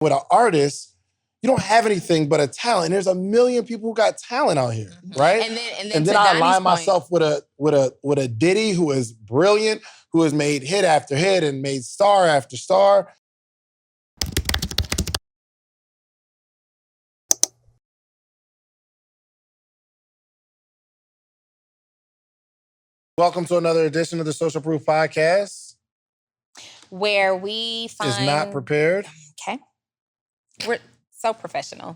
With an artist, you don't have anything but a talent. There's a million people who got talent out here, right? And then I align myself with a Diddy who is brilliant, who has made hit after hit and made star after star. Welcome to another edition of the Social Proof Podcast. Where we find... Is not prepared. Okay. We're so professional.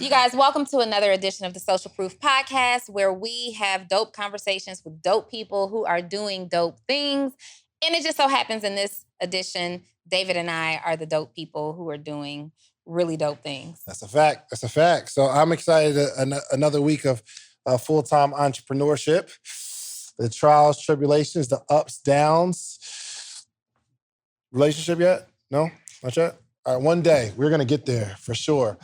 You guys, welcome to another edition of the Social Proof Podcast, where we have dope conversations with dope people who are doing dope things. And it just so happens in this edition, David and I are the dope people who are doing really dope things. That's a fact. That's a fact. So I'm excited. Another week of full-time entrepreneurship. The trials, tribulations, the ups, downs. Relationship yet? No? Not yet? All right, one day we're going to get there for sure.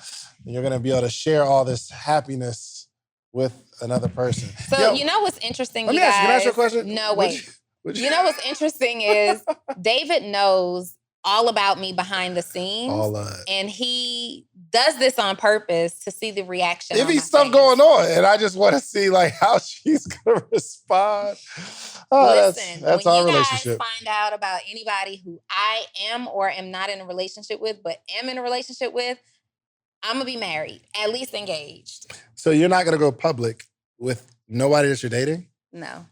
And you're going to be able to share all this happiness with another person. So, you know what's interesting, Can I ask you a question? No, wait. You know what's interesting is David knows all about me behind the scenes. All of it. And he does this on purpose to see the reaction. If he's stuff going on, and I just want to see like how she's going to respond. Oh, listen, that's when our you relationship. guys find out about anybody who I am or am not in a relationship with, but am in a relationship with, I'm going to be married, at least engaged. So you're not going to go public with nobody that you're dating? No.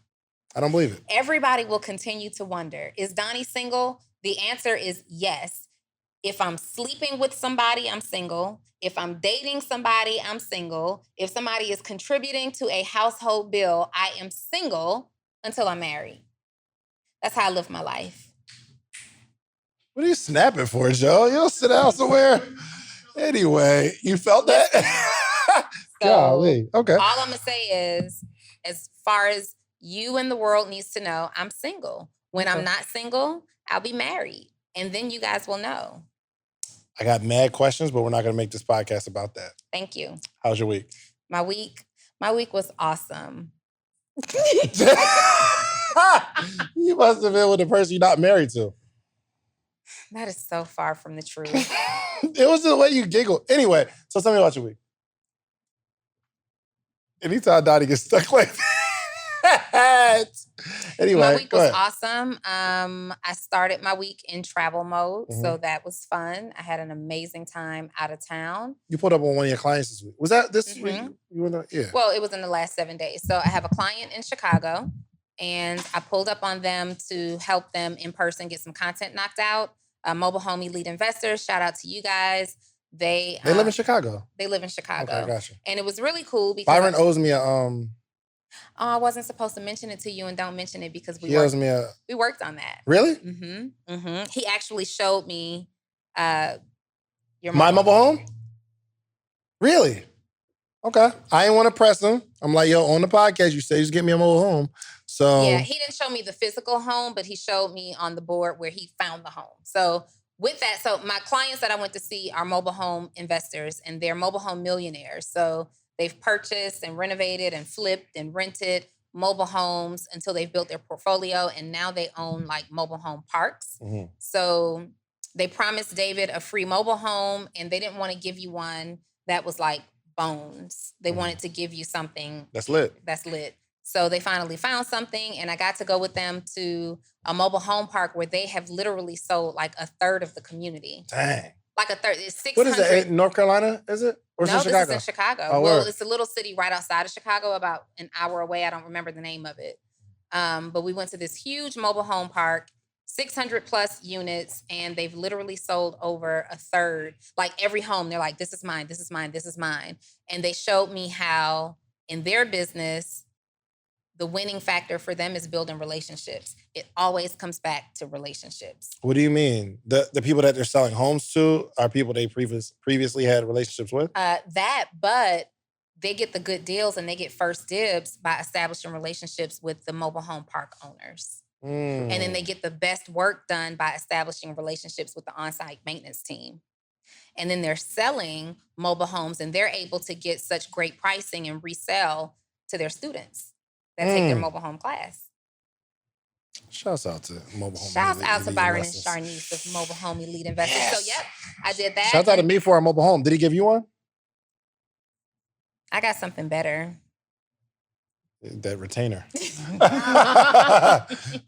I don't believe it. Everybody will continue to wonder, is Donni single? The answer is yes. If I'm sleeping with somebody, I'm single. If I'm dating somebody, I'm single. If somebody is contributing to a household bill, I am single until I'm married. That's how I live my life. What are you snapping for, Joe? You don't sit down somewhere. Anyway, you felt that? Golly. Okay. All I'm going to say is, as far as you and the world needs to know, I'm single. When I'm not single, I'll be married. And then you guys will know. I got mad questions, but we're not going to make this podcast about that. Thank you. How's your week? My week was awesome. You must have been with the person you're not married to. That is so far from the truth. It was the way you giggled. Anyway, so tell me about your week. Anytime Donni gets stuck like that. Anyway, my week was awesome. I started my week in travel mode, so that was fun. I had an amazing time out of town. You pulled up on one of your clients this week. Was that this week? You were not, yeah. Well, it was in the last 7 days. So I have a client in Chicago, and I pulled up on them to help them in person get some content knocked out. Mobile Home Elite Investors, shout out to you guys. They live in Chicago. They live in Chicago. Okay, gotcha. And it was really cool because Byron owes me a I wasn't supposed to mention it to you, and don't mention it because we worked on that. Really? He actually showed me your my mobile home. Really? Okay. I didn't want to press him. I'm like, yo, on the podcast, you say you just get me a mobile home. So yeah, he didn't show me the physical home, but he showed me on the board where he found the home. So with that, so my clients that I went to see are mobile home investors, and they're mobile home millionaires. So they've purchased and renovated and flipped and rented mobile homes until they've built their portfolio, and now they own like mobile home parks. So they promised David a free mobile home, and they didn't want to give you one that was like bones. They wanted to give you something that's lit. So they finally found something, and I got to go with them to a mobile home park where they have literally sold like a third of the community. Dang. Like a third. It's 600. What is it? North Carolina, is it? Or No, is it Chicago? This is in Chicago. Oh, well, word. It's a little city right outside of Chicago, about an hour away. I don't remember the name of it. But we went to this huge mobile home park, 600 plus units, and they've literally sold over a third. Like every home, they're like, this is mine, this is mine, this is mine. And they showed me how in their business, the winning factor for them is building relationships. It always comes back to relationships. What do you mean? The people that they're selling homes to are people they previously had relationships with? But they get the good deals and they get first dibs by establishing relationships with the mobile home park owners. And then they get the best work done by establishing relationships with the on-site maintenance team. And then they're selling mobile homes, and they're able to get such great pricing and resell to their students that take their mobile home class. Shouts out to mobile home. Shouts out to elite Byron and investors. Sharnice of Mobile Home Elite Investors. Yes. So, yep, I did that. Shouts out to me for our mobile home. Did he give you one? I got something better. That retainer.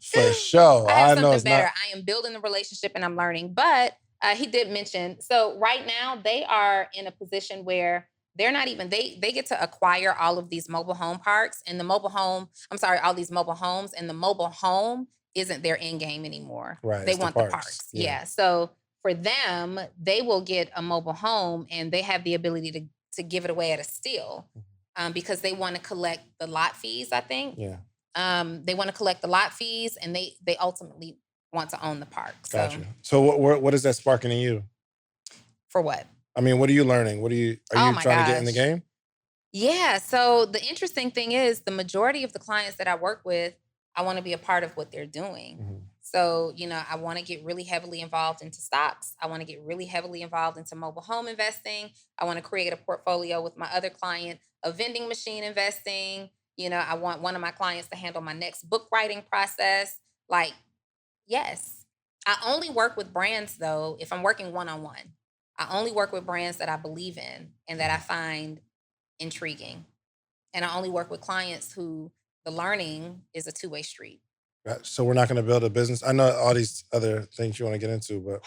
For sure. I have know something it's better. not. I am building the relationship and I'm learning. But he did mention, so right now they are in a position where they're not even, they get to acquire all of these mobile home parks and all these mobile homes, and the mobile home isn't their end game anymore. Right. They want the parks. Yeah. So for them, they will get a mobile home and they have the ability to give it away at a steal. Because they want to collect the lot fees, I think. Yeah. They want to collect the lot fees, and they ultimately want to own the park. Gotcha. So what is that sparking in you? For what? I mean, what are you learning? Are you trying to get in the game? Yeah. So the interesting thing is the majority of the clients that I work with, I want to be a part of what they're doing. Mm-hmm. So, I want to get really heavily involved into stocks. I want to get really heavily involved into mobile home investing. I want to create a portfolio with my other client of vending machine investing. I want one of my clients to handle my next book writing process. Like, yes. I only work with brands, though, if I'm working one-on-one. I only work with brands that I believe in and that I find intriguing. And I only work with clients who the learning is a two-way street. So we're not going to build a business. I know all these other things you want to get into, but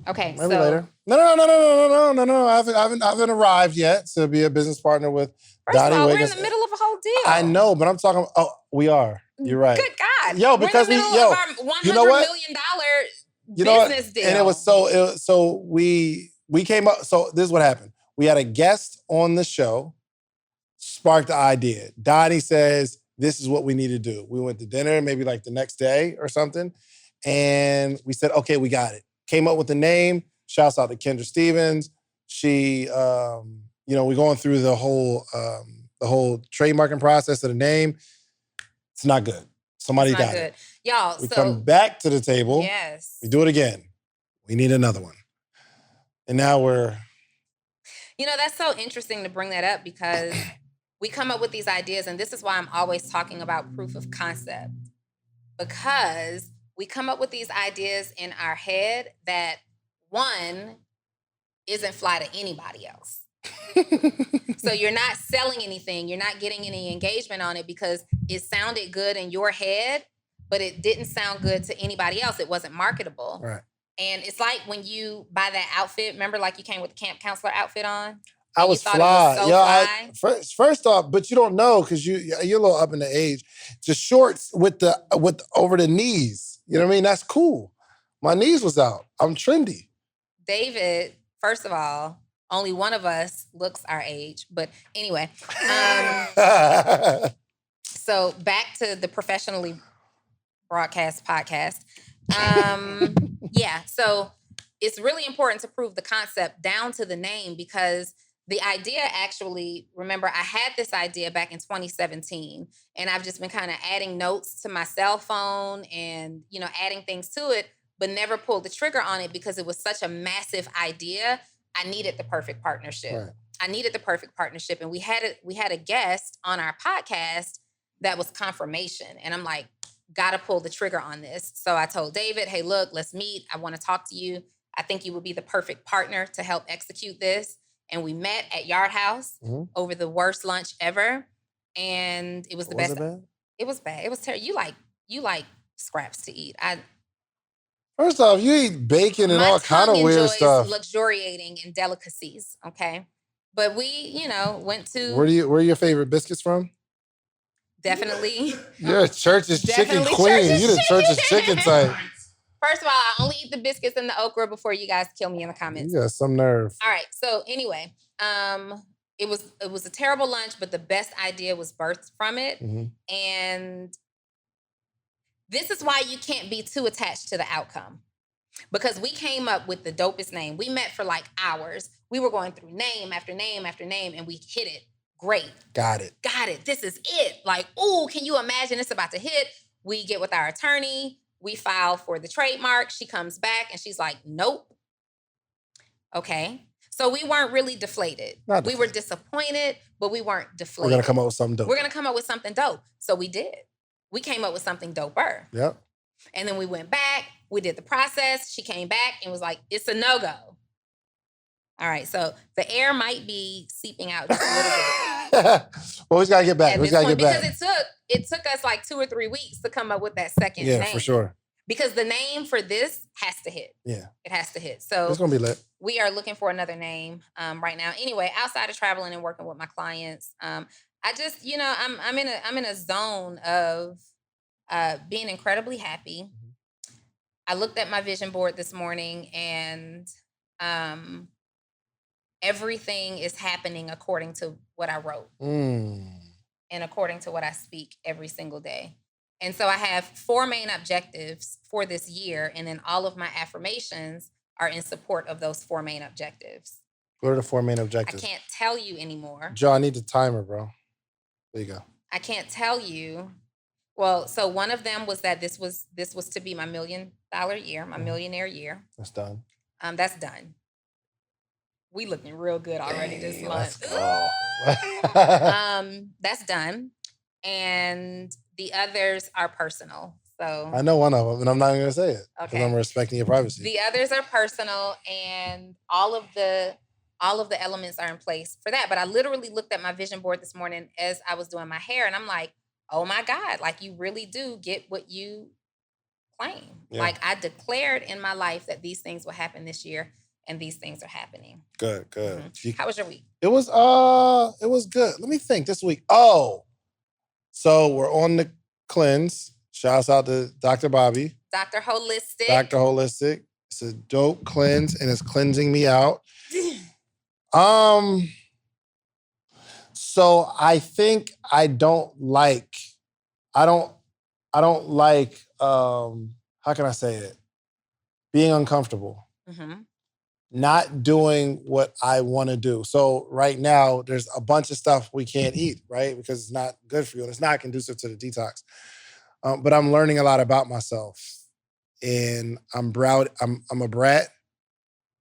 okay, maybe later. No. I haven't arrived yet to be a business partner with Donni. We're in the middle of a whole deal. I know, but I'm talking. Oh, we are. You're right. Good God, yo, because we're in the middle of our $100 million business deal. And it was so we came up. So this is what happened. We had a guest on the show, sparked the idea. Donni says, this is what we need to do. We went to dinner, maybe like the next day or something. And we said, okay, we got it. Came up with the name. Shouts out to Kendra Stevens. She, we're going through the whole trademarking process of the name. It's not good. Somebody got it. Y'all, we come back to the table. Yes. We do it again. We need another one. And now we're... that's so interesting to bring that up because we come up with these ideas, and this is why I'm always talking about proof of concept. Because we come up with these ideas in our head that, one, isn't fly to anybody else. So you're not selling anything. You're not getting any engagement on it because it sounded good in your head, but it didn't sound good to anybody else. It wasn't marketable. Right. And it's like when you buy that outfit, remember like you came with the camp counselor outfit on? I was fly. First off, but you don't know because you're a little up in the age. The shorts with over the knees. You know what I mean? That's cool. My knees was out. I'm trendy. David, first of all, only one of us looks our age. But anyway. So back to the professionally broadcast podcast. Yeah, so it's really important to prove the concept down to the name because the idea actually, remember, I had this idea back in 2017, and I've just been kind of adding notes to my cell phone and, adding things to it, but never pulled the trigger on it because it was such a massive idea. I needed the perfect partnership. Right. I needed the perfect partnership. And we had a guest on our podcast that was confirmation. And I'm like, gotta pull the trigger on this. So I told David, hey, look, let's meet. I want to talk to you. I think you would be the perfect partner to help execute this. And we met at Yard House over the worst lunch ever. And it was the best. It was bad. It was terrible. You like scraps to eat. First off, you eat bacon and all kind of weird stuff. Luxuriating in delicacies, okay? But we, went to... Where are your favorite biscuits from? Definitely. You're a Church's Chicken queen. You're the Church's Chicken type. First of all, I only eat the biscuits and the okra before you guys kill me in the comments. You got some nerve. All right. So anyway, it was a terrible lunch, but the best idea was birthed from it. Mm-hmm. And this is why you can't be too attached to the outcome. Because we came up with the dopest name. We met for like hours. We were going through name after name after name, and we hit it. Great. Got it. This is it. Like, ooh, can you imagine it's about to hit? We get with our attorney. We file for the trademark. She comes back and she's like, nope. Okay. So we weren't really deflated. We were disappointed, but we weren't deflated. We're going to come up with something dope. We're going to come up with something dope. So we did. we came up with something doper. Yep. And then we went back, we did the process. She came back and was like, it's a no-go. All right, so the air might be seeping out just a little bit. Well, we just gotta get back. Because it took us like 2 or 3 weeks to come up with that second name. Yeah, for sure. Because the name for this has to hit. Yeah. It has to hit. So it's gonna be lit. We are looking for another name right now. Anyway, outside of traveling and working with my clients, I just, I'm in a zone of being incredibly happy. Mm-hmm. I looked at my vision board this morning and everything is happening according to what I wrote and according to what I speak every single day. And so I have 4 main objectives for this year, and then all of my affirmations are in support of those 4 main objectives. What are the 4 main objectives? I can't tell you anymore. Joe, I need the timer, bro. There you go. I can't tell you. Well, so one of them was that this was to be my $1 million year, my millionaire year. That's done. That's done. We looking real good already this month. That's done. And the others are personal. So I know one of them, and I'm not even gonna say it because I'm respecting your privacy. The others are personal, and all of the elements are in place for that. But I literally looked at my vision board this morning as I was doing my hair, and I'm like, oh my God, like you really do get what you claim. Yeah. Like I declared in my life that these things will happen this year, and these things are happening. Good. Mm-hmm. How was your week? It was good. Let me think this week. So we're on the cleanse. Shouts out to Dr. Bobby. Dr. Holistic. It's a dope cleanse, and it's cleansing me out. So I think I don't like, how can I say it? Being uncomfortable. Mm-hmm. Not doing what I want to do. So right now, there's a bunch of stuff we can't eat, right? Because it's not good for you. And it's not conducive to the detox. But I'm learning a lot about myself. And I'm a brat.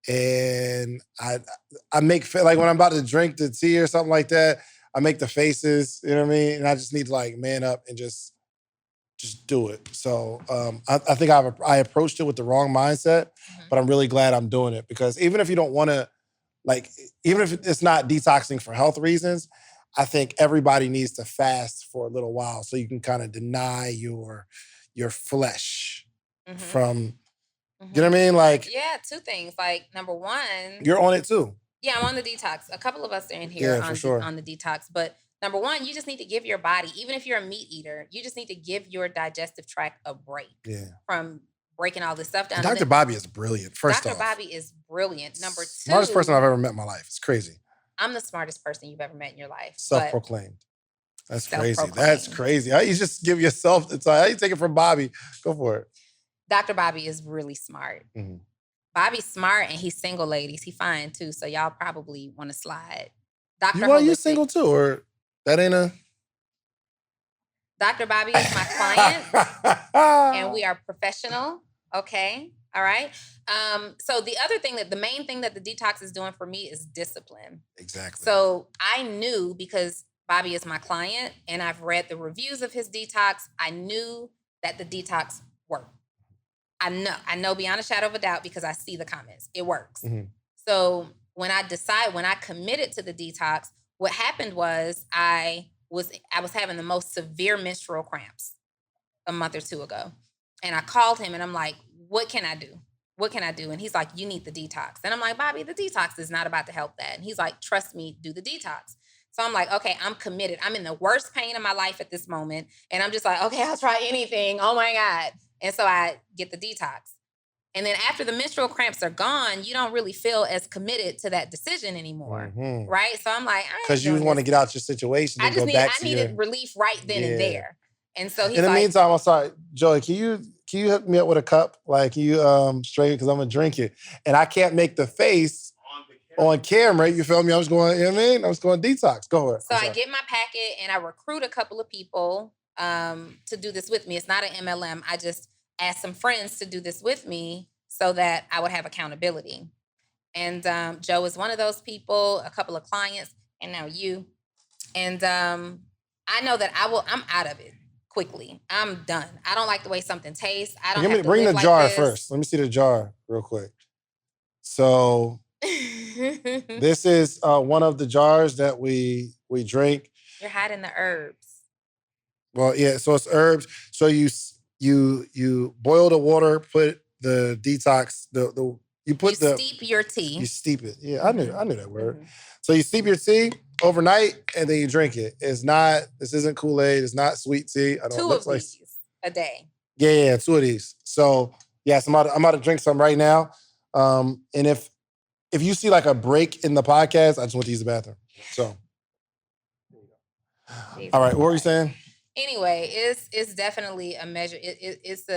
And I make, like when I'm about to drink the tea or something like that, I make the faces, you know what I mean? And I just need to like man up and just do it. So I think I approached it with the wrong mindset, but I'm really glad I'm doing it because even if you don't want to, even if it's not detoxing for health reasons, I think everybody needs to fast for a little while so you can kind of deny your flesh from, you know what I mean? Like, yeah, 2 things. Like number 1, you're on it too. Yeah, I'm on the detox. A couple of us are in here on the detox, but number 1, you just need to give your body, even if you're a meat eater, you just need to give your digestive tract a break from breaking all this stuff down. Dr. Bobby is brilliant, first off. Dr. Bobby is brilliant. Number 2. Smartest person I've ever met in my life. It's crazy. I'm the smartest person you've ever met in your life. Self-proclaimed. That's crazy. That's crazy. How you just give yourself, it's like, how you take it from Bobby? Go for it. Dr. Bobby is really smart. Mm-hmm. Bobby's smart and he's single, ladies. He fine too, so y'all probably want to slide. You single too, or that ain't a... Dr. Bobby is my client, and we are professional, okay? All right? So the main thing that the detox is doing for me is discipline. Exactly. So I knew, because Bobby is my client, and I've read the reviews of his detox, I knew that the detox worked. I know beyond a shadow of a doubt because I see the comments. It works. Mm-hmm. So when I committed to the detox, what happened was I was having the most severe menstrual cramps a month or 2 ago. And I called him and I'm like, what can I do? What can I do? And he's like, you need the detox. And I'm like, Bobby, the detox is not about to help that. And he's like, trust me, do the detox. So I'm like, okay, I'm committed. I'm in the worst pain of my life at this moment. And I'm just like, okay, I'll try anything. Oh my God. And so I get the detox. And then after the menstrual cramps are gone, you don't really feel as committed to that decision anymore, right? So I'm like, because you want to get out your situation and go back to needed relief right then and there. And so he's in the meantime, I'm sorry, Joey, can you hook me up with a cup? Like you straight, because I'm gonna drink it. And I can't make the face on camera. You feel me? I was going, you know what I mean? I was going detox. Go ahead. So I get my packet and I recruit a couple of people to do this with me. It's not an MLM. I just asked some friends to do this with me so that I would have accountability. And Joe is one of those people, a couple of clients, and now you. And I know that I'm out of it. quickly. I'm done. I don't like the way something tastes. I don't Give have me, to bring live the like jar this. first. Let me see the jar real quick. So this is one of the jars that we drink. You're hiding the herbs. Well, yeah. So it's herbs. So you boil the water, put the detox. You steep your tea. You steep it. Yeah, I knew that word. Mm-hmm. So you steep your tea overnight and then you drink it. This isn't Kool-Aid. It's not sweet tea. I don't. Two of these a day. Yeah, 2 of these. So yes, I'm about to drink some right now. And if you see like a break in the podcast, I just went to use the bathroom. So, all right, what were you saying? Anyway, it's definitely a measure. It's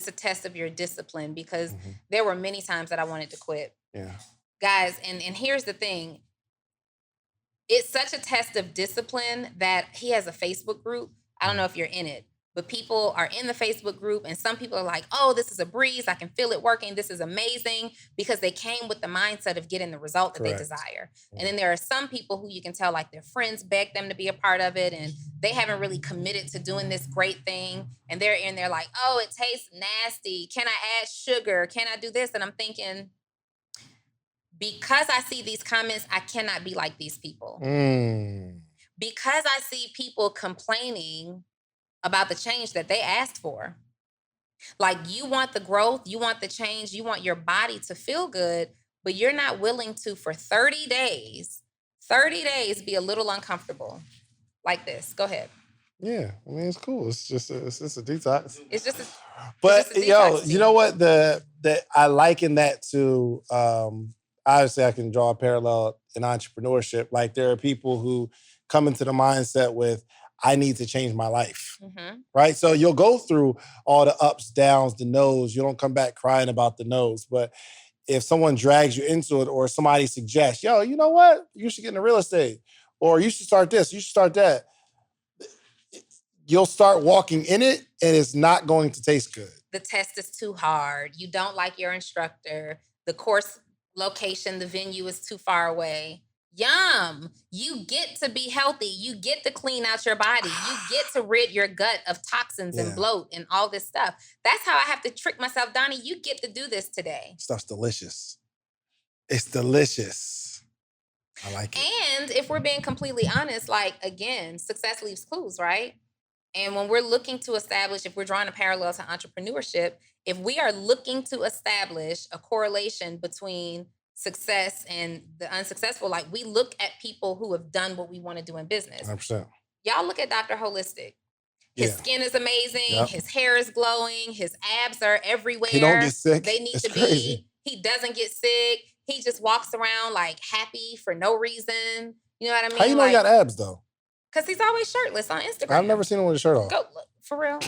a test of your discipline because there were many times that I wanted to quit. Yeah, guys, and here's the thing. It's such a test of discipline that he has a Facebook group. I don't know if you're in it, but people are in the Facebook group and some people are like, oh, this is a breeze. I can feel it working. This is amazing because they came with the mindset of getting the result that they desire. And then there are some people who you can tell like their friends beg them to be a part of it and they haven't really committed to doing this great thing. And they're in there like, oh, it tastes nasty. Can I add sugar? Can I do this? And I'm thinking, because I see these comments, I cannot be like these people. Because I see people complaining about the change that they asked for. Like you want the growth, you want the change, you want your body to feel good, but you're not willing to, for 30 days, be a little uncomfortable like this. Go ahead. Yeah, I mean, it's cool. It's just a detox. It's just a detox you know what? I liken that to, obviously I can draw a parallel in entrepreneurship. Like there are people who come into the mindset with, I need to change my life, right? So you'll go through all the ups, downs, the no's. You don't come back crying about the no's. But if someone drags you into it or somebody suggests, yo, you know what? You should get into real estate or you should start this, you should start that. You'll start walking in it and it's not going to taste good. The test is too hard. You don't like your instructor. The course location, the venue is too far away. Yum. You get to be healthy. You get to clean out your body. You get to rid your gut of toxins and bloat and all this stuff. That's how I have to trick myself. Donni, you get to do this today. Stuff's delicious. It's delicious. I like it. And if we're being completely honest, like, again, success leaves clues, right? And when we're looking to establish, if we're drawing a parallel to entrepreneurship, if we are looking to establish a correlation between success and the unsuccessful, like we look at people who have done what we want to do in business. 100%. Y'all look at Dr. Holistic. His skin is amazing. Yep. His hair is glowing. His abs are everywhere. He don't get sick. They need to crazy. be. He doesn't get sick. He just walks around like happy for no reason. You know what I mean? How you know he got abs though? Because he's always shirtless on Instagram. I've never seen him with a shirt off. Go, look, for real.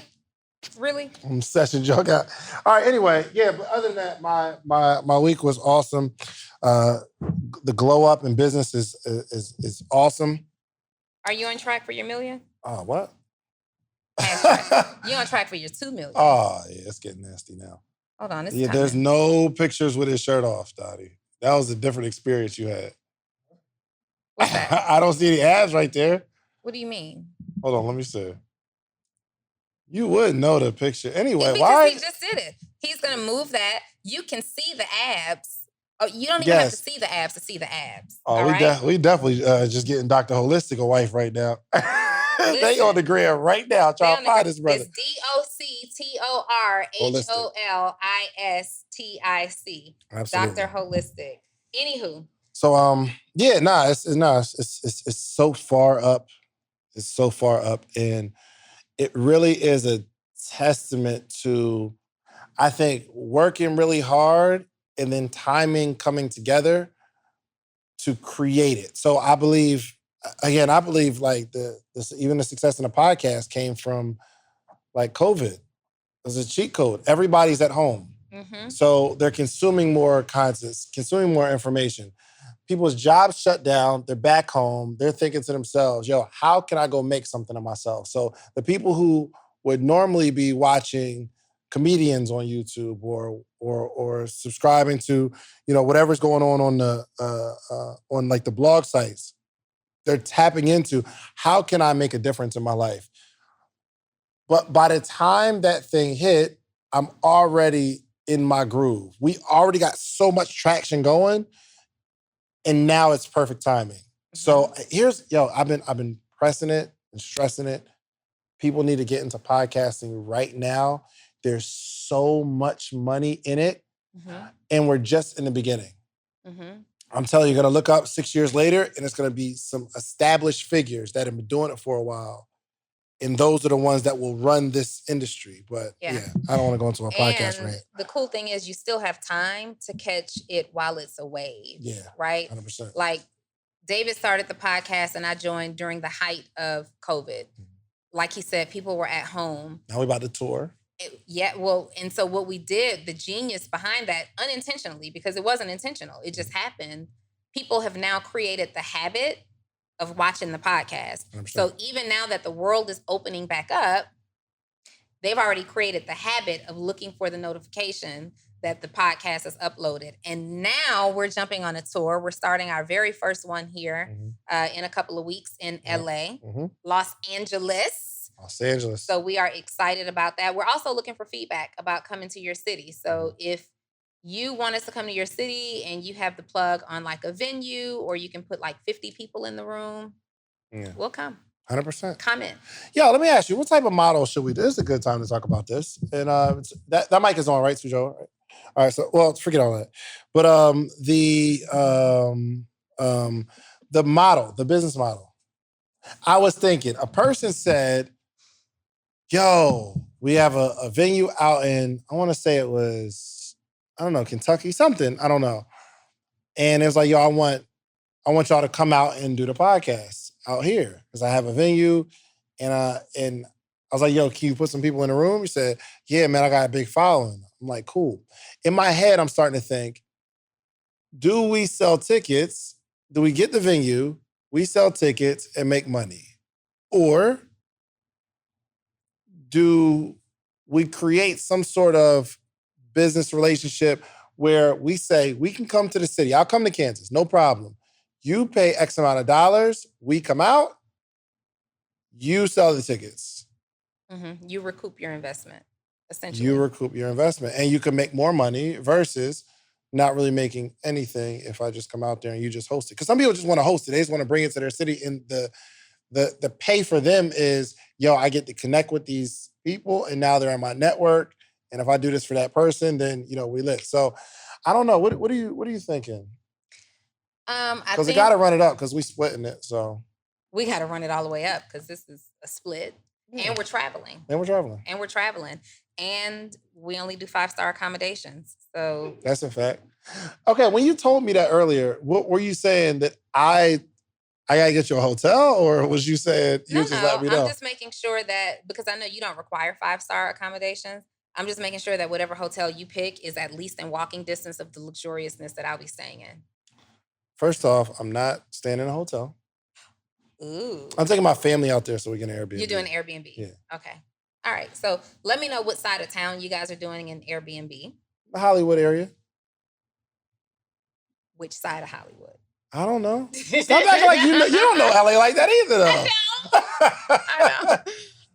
Really? I'm session joke out. All right, anyway, yeah, but other than that, my week was awesome. The glow up in business is awesome. Are you on track for your million? Oh, what? You're on track for your 2 million. Oh, yeah, it's getting nasty now. Hold on. There's no pictures with his shirt off, Dottie. That was a different experience you had. What's that? I don't see any abs right there. What do you mean? Hold on, let me see. You would know the picture. Anyway, why? He just did it. He's going to move that. You can see the abs. Oh, you don't even have to see the abs to see the abs. Oh, we definitely just getting Dr. Holistic a wife right now. They on the gram right now trying to find this brother. It's DoctorHolistic. Absolutely. Dr. Holistic. Anywho. So it's so far up. It's so far up, and it really is a testament to, I think, working really hard and then timing coming together to create it. So I believe like even the success in the podcast came from like COVID. It was a cheat code. Everybody's at home. So they're consuming more content, consuming more information. People's jobs shut down. They're back home. They're thinking to themselves, yo, how can I go make something of myself? So the people who would normally be watching comedians on YouTube or subscribing to, whatever's going on the on like the blog sites, they're tapping into how can I make a difference in my life? But by the time that thing hit, I'm already in my groove. We already got so much traction going, and now it's perfect timing. So I've been pressing it and stressing it. People need to get into podcasting right now. There's so much money in it, and we're just in the beginning. I'm telling you, you're gonna look up 6 years later, and it's gonna be some established figures that have been doing it for a while. And those are the ones that will run this industry. But I don't want to go into a podcast rant. The cool thing is you still have time to catch it while it's a wave. Yeah. Right? 100%. Like David started the podcast and I joined during the height of COVID. Like he said, people were at home. Now we're about to tour. And so what we did, the genius behind that, unintentionally, because it wasn't intentional, it just happened. People have now created the habit of watching the podcast. 100%. So even now that the world is opening back up, they've already created the habit of looking for the notification that the podcast is uploaded. And now we're jumping on a tour. We're starting our very first one here in a couple of weeks in LA, Los Angeles. So we are excited about that. We're also looking for feedback about coming to your city. So if you want us to come to your city and you have the plug on like a venue, or you can put like 50 people in the room, we'll come. 100%. Come in. Let me ask you, what type of model should we do? This is a good time to talk about this. And that mic is on, right, Sujo? All right, so, forget all that. But the model, the business model. I was thinking, a person said, yo, we have a venue out in, I want to say it was, I don't know, Kentucky, something, I don't know. And it was like, yo, I want y'all to come out and do the podcast out here because I have a venue. And I was like, yo, can you put some people in the room? He said, yeah, man, I got a big following. I'm like, cool. In my head, I'm starting to think, do we sell tickets? Do we get the venue? We sell tickets and make money? Or do we create some sort of business relationship where we say, we can come to the city. I'll come to Kansas, no problem. You pay X amount of dollars. We come out. You sell the tickets. You recoup your investment, essentially. You recoup your investment. And you can make more money versus not really making anything if I just come out there and you just host it. Because some people just want to host it. They just want to bring it to their city. And the pay for them is, yo, I get to connect with these people and now they're on my network. And if I do this for that person, then, we lit. So I don't know. What are you thinking? Because we got to run it up because we splitting it. So we got to run it all the way up because this is a split. And we're traveling. And we only do 5-star accommodations. So that's a fact. Okay, when you told me that earlier, what were you saying, that I gotta get you a hotel, or was you saying you just let me know? I'm just making sure that, because I know you don't require 5-star accommodations, I'm just making sure that whatever hotel you pick is at least in walking distance of the luxuriousness that I'll be staying in. First off, I'm not staying in a hotel. Ooh. I'm taking my family out there so we can Airbnb. You're doing Airbnb? Yeah. Okay. All right. So let me know what side of town you guys are doing an Airbnb. The Hollywood area. Which side of Hollywood? I don't know. Stop acting like you don't know LA like that either, though.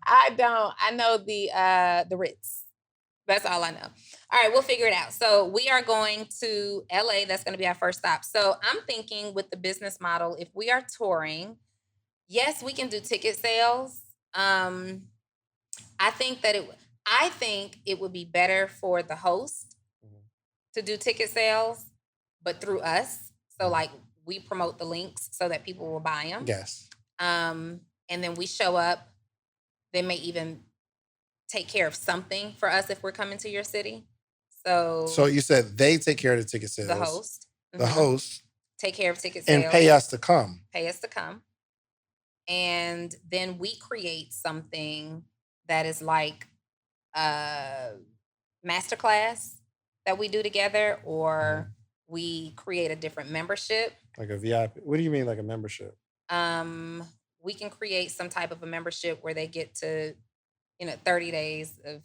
I don't. I know the Ritz. That's all I know. All right, we'll figure it out. So we are going to LA. That's going to be our first stop. So I'm thinking with the business model, if we are touring, yes, we can do ticket sales. I think it would be better for the host to do ticket sales, but through us. So like we promote the links so that people will buy them. Yes. And then we show up. They may even take care of something for us if we're coming to your city. So you said they take care of the ticket sales. The host. The host. Take care of ticket sales. And pay us to come. And then we create something that is like a masterclass that we do together, or we create a different membership. Like a VIP. What do you mean like a membership? We can create some type of a membership where they get to, 30 days of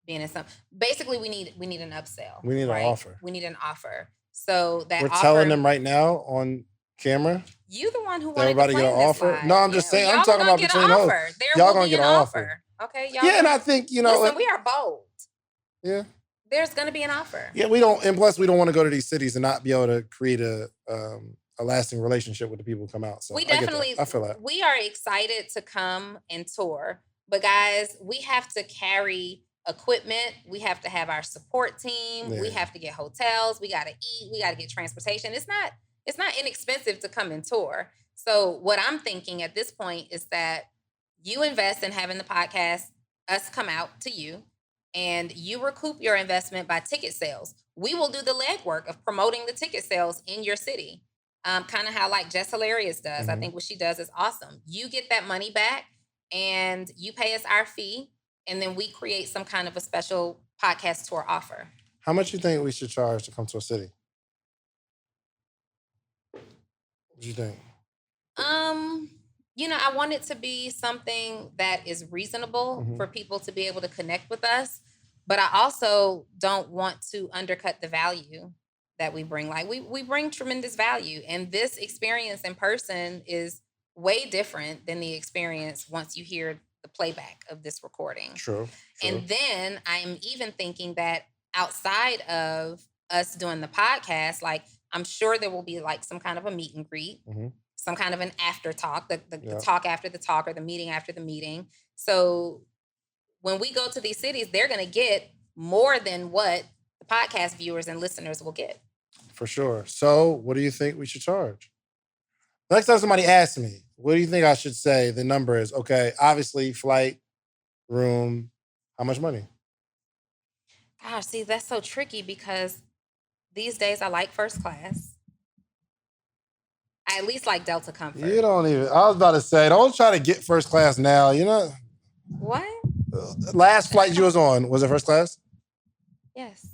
being in some. Basically, we need an upsell. We need an offer. We need an offer. So that we're telling them right now on camera. You the one who wanted everybody to get an offer? Slide. No, I'm just saying. I'm talking about between hosts. Y'all gonna get an offer. Okay, y'all. Yeah, and I think, listen, we are bold. Yeah. There's going to be an offer. Listen, we are bold. Yeah. There's going to be an offer. Yeah, and plus we don't want to go to these cities and not be able to create a lasting relationship with the people who come out. So we definitely, I feel that. We are excited to come and tour, but guys, we have to carry equipment. We have to have our support team. Yeah. We have to get hotels. We got to eat. We got to get transportation. It's not inexpensive to come and tour. So what I'm thinking at this point is that you invest in having the podcast, us come out to you, and you recoup your investment by ticket sales. We will do the legwork of promoting the ticket sales in your city. Kind of how like Jess Hilarious does. I think what she does is awesome. You get that money back and you pay us our fee, and then we create some kind of a special podcast tour offer. How much do you think we should charge to come to a city? What do you think? I want it to be something that is reasonable for people to be able to connect with us, but I also don't want to undercut the value that we bring. Like we bring tremendous value, and this experience in person is way different than the experience once you hear the playback of this recording. True. And then I'm even thinking that outside of us doing the podcast, like I'm sure there will be like some kind of a meet and greet, some kind of an after talk, the talk after the talk, or the meeting after the meeting. So when we go to these cities, they're going to get more than what the podcast viewers and listeners will get. For sure. So what do you think we should charge? Next time somebody asks me, what do you think I should say the number is? Okay, obviously flight, room, how much money? Gosh, see, that's so tricky because these days I like first class. I at least like Delta Comfort. You don't even, I was about to say, don't try to get first class now, What? Last flight you was on, was it first class? Yes.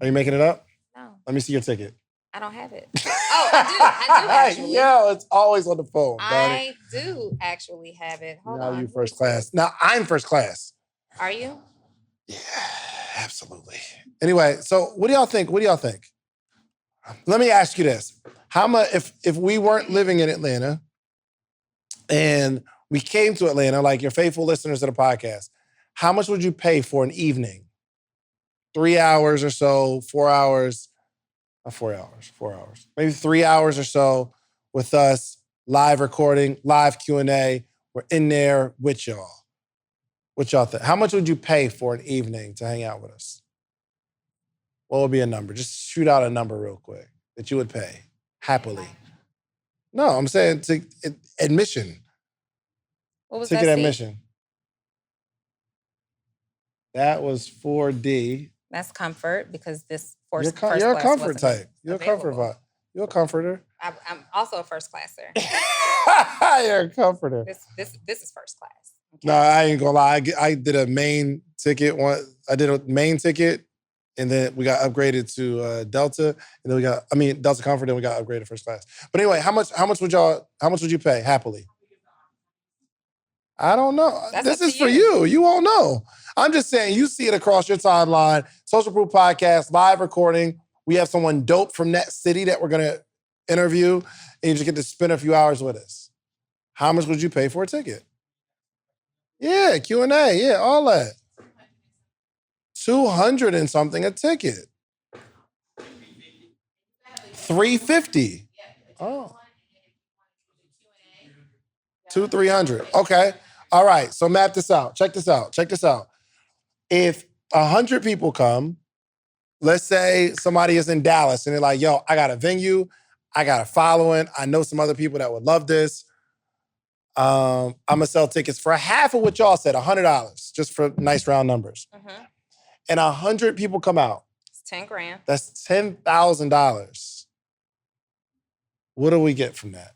Are you making it up? No. Let me see your ticket. I don't have it. Oh, I do actually. Yeah, it's always on the phone. I do actually have it. Hold on. Now you first class. Now I'm first class. Are you? Yeah, absolutely. Anyway, so what do y'all think? Let me ask you this. How much, if we weren't living in Atlanta and we came to Atlanta, like your faithful listeners of the podcast, how much would you pay for an evening? 3 hours or so, 4 hours, 4 hours, maybe 3 hours or so with us, live recording, live Q&A. We're in there with y'all. What y'all think? How much would you pay for an evening to hang out with us? What would be a number? Just shoot out a number real quick that you would pay happily. No, I'm saying admission. What was ticket that admission? That was 4D. That's comfort because this You're first a class comfort type. You're available. a comfort vibe. You're a comforter. I'm also a first classer. You're a comforter. This is first class. Okay. No, I ain't gonna lie. I did a main ticket I did a main ticket, and then we got upgraded to Delta, and then Delta Comfort, and we got upgraded to first class. But anyway, how much would you pay happily? I don't know. This is for you. You won't know. I'm just saying, you see it across your timeline. Social Proof Podcast, live recording. We have someone dope from that city that we're going to interview, and you just get to spend a few hours with us. How much would you pay for a ticket? Yeah, Q&A. Yeah, all that. $200 and something a ticket. $350. Oh. $200-$300. Okay. All right. So map this out. Check this out. If 100 people come, let's say somebody is in Dallas and they're like, yo, I got a venue. I got a following. I know some other people that would love this. I'm going to sell tickets for half of what y'all said, $100, just for nice round numbers. Mm-hmm. And 100 people come out. It's $10,000. That's $10,000. What do we get from that?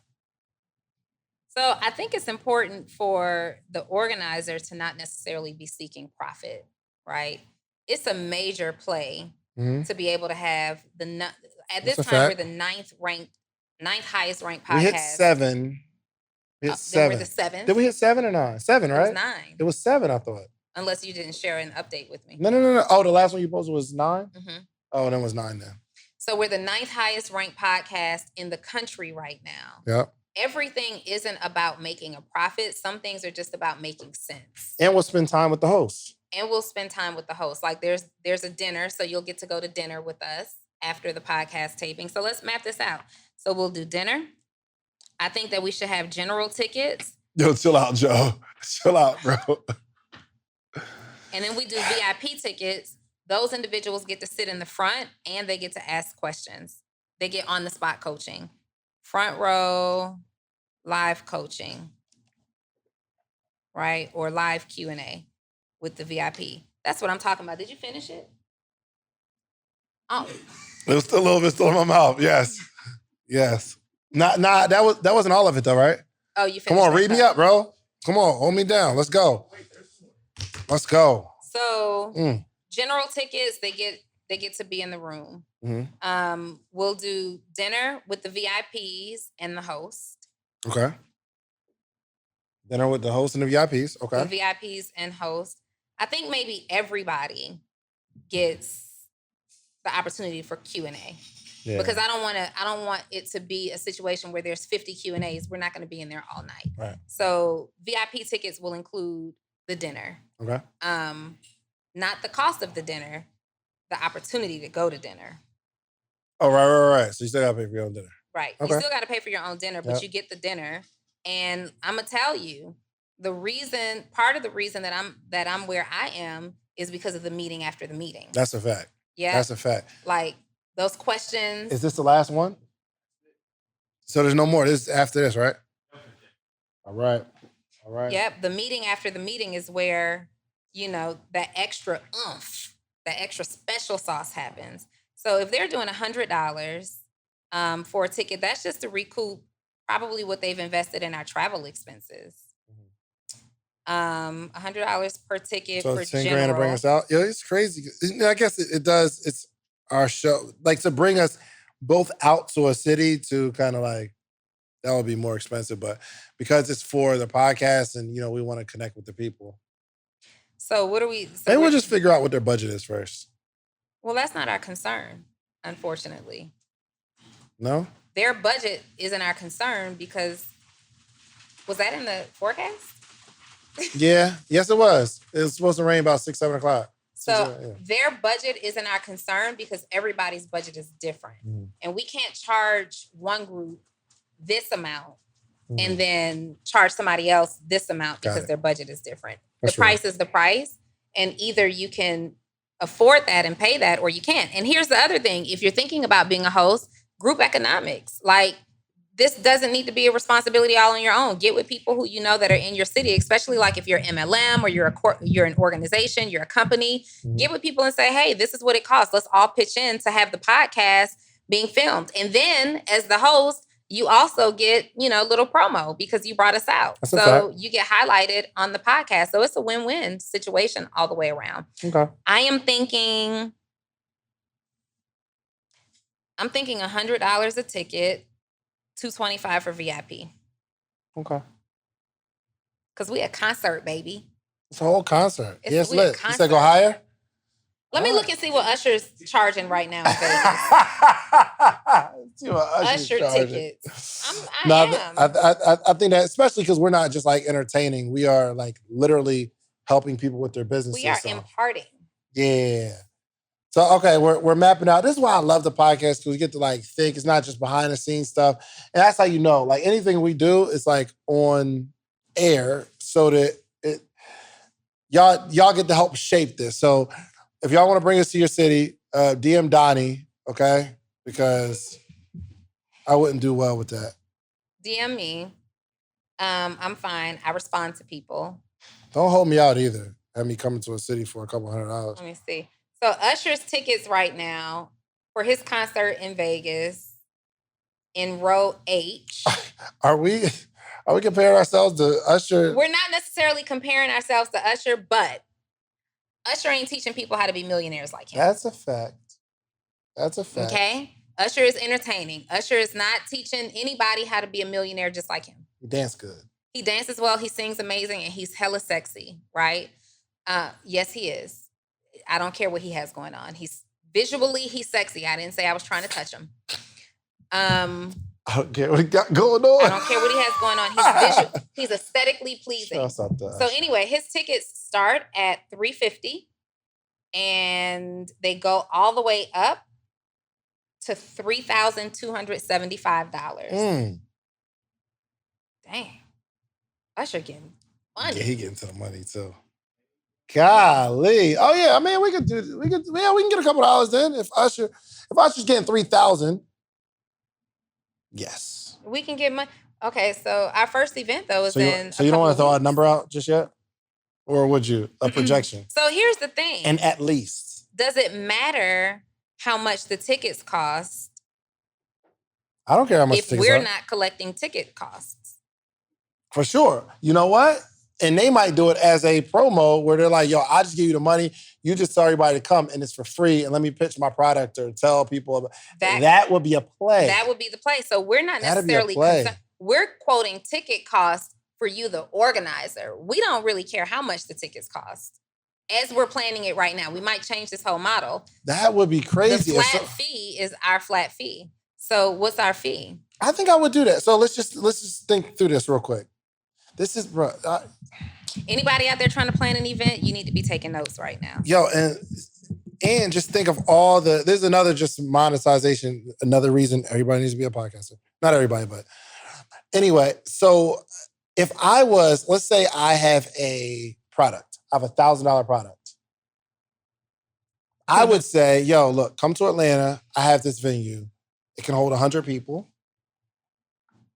So I think it's important for the organizer to not necessarily be seeking profit, right? It's a major play to be able to have at this time, we're the ninth highest ranked podcast. We hit 7. Then we're the 7th. Did we hit 7 or 9? 7, right? It was 9. It was 7, I thought. Unless you didn't share an update with me. No. Oh, the last one you posted was 9? Mm-hmm. Oh, then it was 9 then. So we're the 9th highest ranked podcast in the country right now. Yep. everything isn't about making a profit. Some things are just about making sense. And we'll spend time with the host. And we'll spend time with the host. Like there's a dinner, so you'll get to go to dinner with us after the podcast taping. So let's map this out. So we'll do dinner. I think that we should have general tickets. Yo, chill out, Joe. Chill out, bro. And then we do VIP tickets. Those individuals get to sit in the front and they get to ask questions. They get on the spot coaching. Front row, live coaching, right? Or live Q&A with the VIP. That's what I'm talking about. Did you finish it? Oh. There's still a little bit still in my mouth. Yes. Yes. That wasn't all of it though, right? Oh, you finished. Come on, read me up, bro. Come on, hold me down. Let's go. Let's go. So general tickets, they get to be in the room. Mm-hmm. We'll do dinner with the VIPs and the host. Okay. Dinner with the host and the VIPs. Okay. The VIPs and host. I think maybe everybody gets the opportunity for Q&A. Yeah. Because I don't want it to be a situation where there's 50 Q&As. We're not going to be in there all night. Right. So VIP tickets will include the dinner. Okay. Not the cost of the dinner, the opportunity to go to dinner. Oh, right. So you still got to pay for your own dinner. Right. Okay. You still got to pay for your own dinner, but you get the dinner. And I'm going to tell you, part of the reason that I'm where I am is because of the meeting after the meeting. That's a fact. Yeah. That's a fact. Like those questions. Is this the last one? So there's no more. This is after this, right? All right. Yep. The meeting after the meeting is where, that extra oomph, that extra special sauce happens. So if they're doing $100 for a ticket, that's just to recoup probably what they've invested in our travel expenses. $100 per ticket so for $10,000 general. to bring us out. Yeah, it's crazy. I guess it does. It's our show, like to bring us both out to a city to kind of like, that would be more expensive, but because it's for the podcast and, we want to connect with the people. So what do we... Maybe we'll just figure out what their budget is first. Well, that's not our concern, unfortunately. No? Their budget isn't our concern because... Was that in the forecast? Yeah. Yes, it was. It was supposed to rain about 6, 7 o'clock. So their budget isn't our concern because everybody's budget is different. And we can't charge one group this amount and then charge somebody else this amount because their budget is different. The price is the price. And either you can afford that and pay that or you can't. And here's the other thing. If you're thinking about being a host, group economics, like this doesn't need to be a responsibility all on your own. Get with people who that are in your city, especially like if you're MLM or you're an organization, you're a company. Get with people and say, hey, this is what it costs. Let's all pitch in to have the podcast being filmed. And then as the host, you also get, little promo because you brought us out. So you get highlighted on the podcast. So it's a win-win situation all the way around. Okay. I'm thinking $100 a ticket. $225 for VIP. Okay. Because we a concert, baby. It's a whole concert. It's lit. You said go higher? Let me look and see what Usher's charging right now in Vegas. See what Usher tickets. I think that, especially because we're not just like entertaining. We are like literally helping people with their businesses. We are imparting. Yeah. So, okay, we're mapping out. This is why I love the podcast, because we get to like think. It's not just behind the scenes stuff. And that's how like anything we do is like on air so that y'all get to help shape this. So if y'all want to bring us to your city, DM Donni, okay? Because I wouldn't do well with that. DM me. I'm fine. I respond to people. Don't hold me out either. Have me coming to a city for a couple $100. Let me see. So Usher's tickets right now for his concert in Vegas in row H. Are we comparing ourselves to Usher? We're not necessarily comparing ourselves to Usher, but Usher ain't teaching people how to be millionaires like him. That's a fact. Okay? Usher is entertaining. Usher is not teaching anybody how to be a millionaire just like him. He dances good. He dances well. He sings amazing, and he's hella sexy, right? Yes, he is. I don't care what he has going on. He's sexy. I didn't say I was trying to touch him. I don't care what he got going on. I don't care what he has going on. He's aesthetically pleasing. Shouts out to So Usher. anyway, his tickets start at $350 and they go all the way up to $3,275. Dang. Usher getting money. Yeah, he getting to the money too. Golly. Oh yeah, I mean we can get a couple dollars then. If Usher's getting 3,000. Yes. We can get money. Okay, so our first event though is in. So you don't want to throw a number out just yet? Or would you? A projection? So here's the thing. And at least. Does it matter how much the tickets cost? I don't care how much if tickets we're are. not collecting ticket costs. For sure. You know what? And they might do it as a promo where they're like, yo, I just give you the money. You just tell everybody to come and it's for free. And let me pitch my product or tell people about that would be a play. That would be the play. So we're not That'd necessarily be a play. concerned. We're quoting ticket costs for you, the organizer. We don't really care how much the tickets cost. As we're planning it right now, we might change this whole model. That would be crazy. The flat fee is our flat fee. So what's our fee? I think I would do that. So let's just think through this real quick. This is, bro. Anybody out there trying to plan an event, you need to be taking notes right now. Yo, and just think of all there's another just monetization, another reason everybody needs to be a podcaster. Not everybody, but anyway. So if let's say I have a product, I have $1,000 product. I would say, yo, look, come to Atlanta. I have this venue. It can hold 100 people.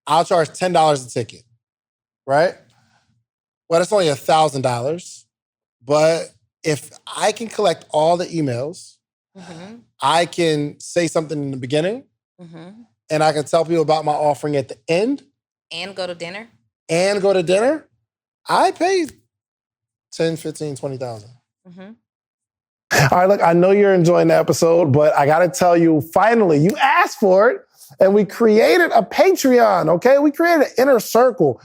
I'll charge $10 a ticket, right? Well, it's only $1,000. But if I can collect all the emails, I can say something in the beginning, and I can tell people about my offering at the end. And go to dinner. I paid 10, 15, 20,000. All right, look, I know you're enjoying the episode, but I got to tell you, finally, you asked for it, and we created a Patreon, okay? We created an inner circle.